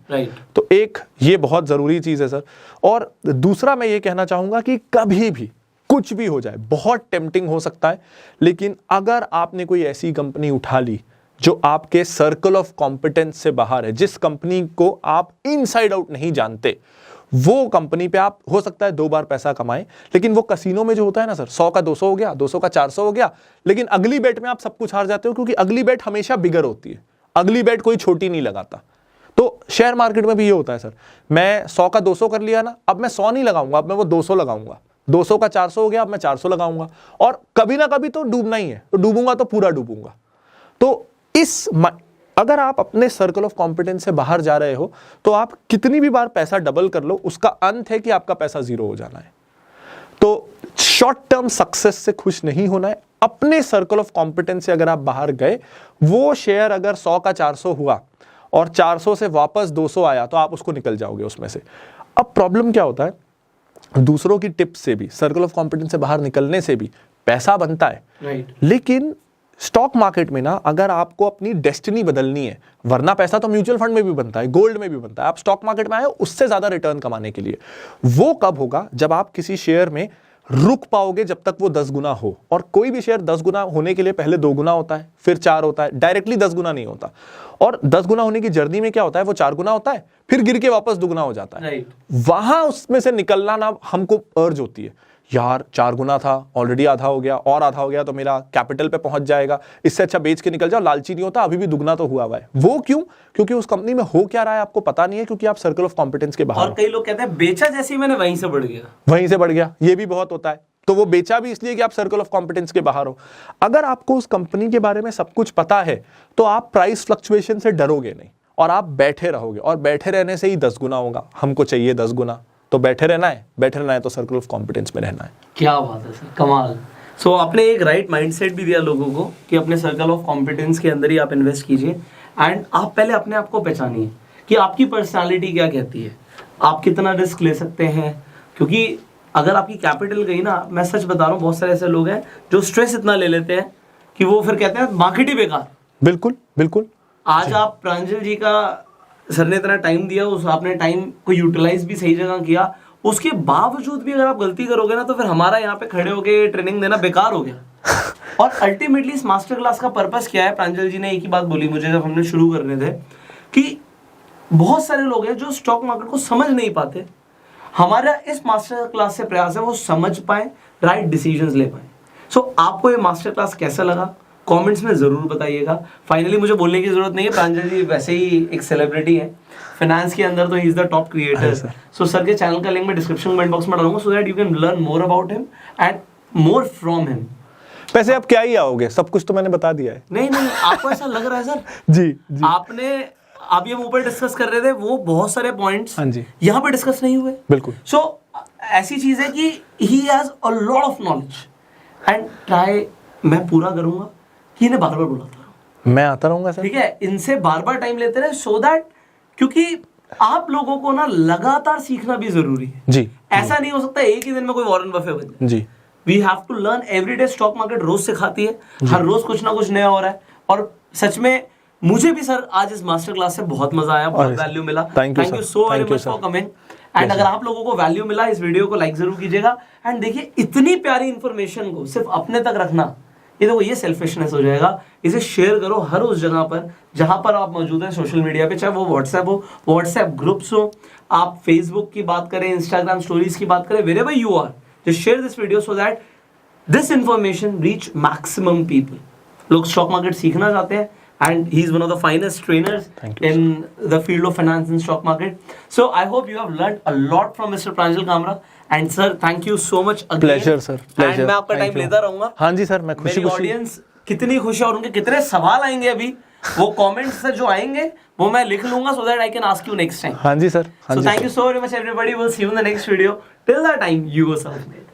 तो एक ये बहुत जरूरी चीज है सर। और दूसरा मैं ये कहना चाहूंगा कि कभी भी कुछ भी हो जाए, बहुत टेम्पटिंग हो सकता है, लेकिन अगर आपने कोई ऐसी कंपनी उठा ली जो आपके सर्कल ऑफ कॉम्पिटेंस से बाहर है, जिस कंपनी को आप इनसाइड आउट नहीं जानते, वो कंपनी पे आप हो सकता है 2 बार पैसा कमाएं, लेकिन वो कसीनो में जो होता है ना सर, 100 का 200 हो गया, 200 का 400 हो गया, लेकिन अगली बेट में आप सब कुछ हार जाते हो, क्योंकि अगली बेट हमेशा बिगर होती है, अगली बेट कोई छोटी नहीं लगाता। तो शेयर मार्केट में भी ये होता है सर, मैं 100 का 200 कर लिया ना, अब मैं 100 नहीं लगाऊंगा, अब मैं वो 200 लगाऊंगा, 200 का 400 हो गया, अब मैं 400 लगाऊंगा, और कभी ना कभी तो डूबना ही है, तो डूबूंगा तो पूरा डूबूंगा। तो अगर आप अपने सर्कल ऑफ कॉम्पिटेंस से बाहर जा रहे हो तो आप कितनी भी बार पैसा डबल कर लो, उसका अंत है कि आपका पैसा जीरो हो जाना है। तो शॉर्ट टर्म सक्सेस से खुश नहीं होना है, अपने सर्कल ऑफ कॉम्पिटेंस से अगर आप बाहर गए, वो शेयर अगर 100 का 400 हुआ और 400 से वापस 200 आया तो आप उसको निकल जाओगे उसमें से। अब प्रॉब्लम क्या होता है, दूसरों की टिप्स से भी, सर्कल ऑफ कॉम्पिटेंस से बाहर निकलने से भी पैसा बनता है, लेकिन स्टॉक मार्केट में ना अगर आपको अपनी डेस्टिनी बदलनी है, वरना पैसा तो म्यूचुअल फंड में भी बनता है, गोल्ड में भी बनता है, आप स्टॉक मार्केट में आए हो उससे ज्यादा रिटर्न कमाने के लिए। वो कब होगा, जब आप किसी शेयर में रुक पाओगे जब तक वो 10 गुना हो, और कोई भी शेयर 10 गुना होने के लिए पहले 2 गुना होता है, फिर 4 होता है, डायरेक्टली 10 गुना नहीं होता। और 10 गुना होने की जर्नी में क्या होता है, वो 4 गुना होता है, फिर गिर के वापस 2 गुना हो जाता है। वहां उसमें से निकलना ना हमको अर्ज होती है यार 4 गुना था, ऑलरेडी आधा हो गया, और आधा हो गया तो मेरा कैपिटल पे पहुंच जाएगा, इससे अच्छा बेच के निकल जाओ, लालची नहीं होता, अभी भी दुगना तो हुआ हुआ है। वो क्यों? क्योंकि उस कंपनी में हो क्या रहा है आपको पता नहीं है, क्योंकि आप सर्कल ऑफ कॉम्पिटेंस के बाहर और हो। कई लोग कहते हैं बेचा जैसे ही मैंने वहीं से बढ़ गया, वहीं से बढ़ गया, ये भी बहुत होता है। तो वो बेचा भी इसलिए कि आप सर्कल ऑफ कॉम्पिटेंस के बाहर हो। अगर आपको उस कंपनी के बारे में सब कुछ पता है तो आप प्राइस फ्लक्चुएशन से डरोगे नहीं और आप बैठे रहोगे, और बैठे रहने से ही 10 गुना होगा। हमको चाहिए 10 गुना, तो बैठे रहना है तो सर्कल ऑफ कॉम्पिटेंस में रहना है। क्या बात है सर, कमाल। सो आपने एक राइट माइंडसेट भी दिया लोगों को कि अपने सर्कल ऑफ कॉम्पिटेंस के अंदर ही आप इन्वेस्ट कीजिए, एंड आप पहले अपने आप को पहचानिए कि आपकी पर्सनालिटी क्या कहती है, आप कितना रिस्क ले सकते हैं। क्योंकि अगर आपकी कैपिटल गई ना, मैं सच बता रहा हूँ, बहुत सारे ऐसे लोग हैं जो स्ट्रेस इतना ले लेते हैं कि वो फिर कहते हैं मार्केट ही बेकार। बिल्कुल बिल्कुल। आज आप प्रांजल जी का, सर ने इतना टाइम दिया, उस आपने टाइम को यूटिलाइज भी सही जगह किया, उसके बावजूद भी अगर आप गलती करोगे ना तो फिर हमारा यहाँ पे खड़े होके ट्रेनिंग देना बेकार हो गया। और अल्टीमेटली इस मास्टर क्लास का पर्पस क्या है? प्रांजल जी ने एक ही बात बोली मुझे जब हमने शुरू करने थे कि बहुत सारे लोग हैं जो स्टॉक मार्केट को समझ नहीं पाते। हमारा इस मास्टर क्लास से प्रयास है वो समझ पाए, राइट डिसीजंस ले पाए। सो आपको ये मास्टर क्लास कैसा लगा कमेंट्स में जरूर बताइएगा। फाइनली मुझे बोलने की जरूरत नहीं है, प्रांजल जी वैसे ही एक सेलिब्रिटी है फाइनेंस के अंदर, तो he is the top creator. So sir के चैनल का लिंक मैं डिस्क्रिप्शन कमेंट बॉक्स में डालूंगा, so that you can learn more about him and more from him. वैसे आप क्या ही आओगे, सब कुछ तो मैंने बता दिया है। नहीं, आपको ऐसा लग रहा है सर? जी। आपने आप ये ऊपर डिस्कस कर रहे थे, वो बहुत सारे पॉइंट्स हाँ जी यहाँ पे डिस्कस नहीं हुए। बिल्कुल। सो ऐसी चीज है कि he has a lot of knowledge and try मैं पूरा करूंगा कि इन्हें बार बार बुलाता रहूं, मैं आता रहूंगा सर। ठीक है, इनसे बार बार टाइम लेते रहे, सो दैट, क्योंकि आप लोगों को ना लगातार सीखना भी जरूरी है जी। ऐसा नहीं हो सकता एक ही दिन में कोई वॉरेन बफे बन जाए। जी। We have to learn every day. Stock market रोज सिखाती है, हर रोज कुछ ना कुछ नया हो रहा है। और सच में मुझे भी सर आज इस मास्टर क्लास से बहुत मजा आया, बहुत वैल्यू मिला। Thank you so very much for coming. And अगर आप लोगों को वैल्यू मिला, इस वीडियो को लाइक जरूर कीजिएगा। एंड देखिए, इतनी प्यारी इंफॉर्मेशन को सिर्फ अपने तक रखना, ये देखो ये सेल्फिशनेस हो जाएगा। इसे शेयर करो हर उस जगह पर जहां पर आप मौजूद हैं सोशल मीडिया पे, चाहे वो व्हाट्सएप हो, व्हाट्सएप ग्रुप्स हो, आप फेसबुक की बात करें, इंस्टाग्राम स्टोरीज की बात करें, wherever you are, just share this video so that this information reach maximum people. लोग स्टॉक मार्केट सीखना चाहते हैं and he is one of the finest trainers in the field of finance and stock market. So I hope you have learned a lot from Mr. Pranjal Kamra. And sir, thank you so much again. Pleasure sir, pleasure. And मैं आपका time लेता रहूंगा। हाँ जी sir, मैं खुशी मेरी audience कितनी खुश है और उनके कितने सवाल आएंगे अभी, वो कमेंट्स से जो आएंगे वो मैं लिख लूंगा so that I can ask you next time. हाँ जी sir. So thank you so very much everybody. We'll see you in the next video. Till that time, you go self-made.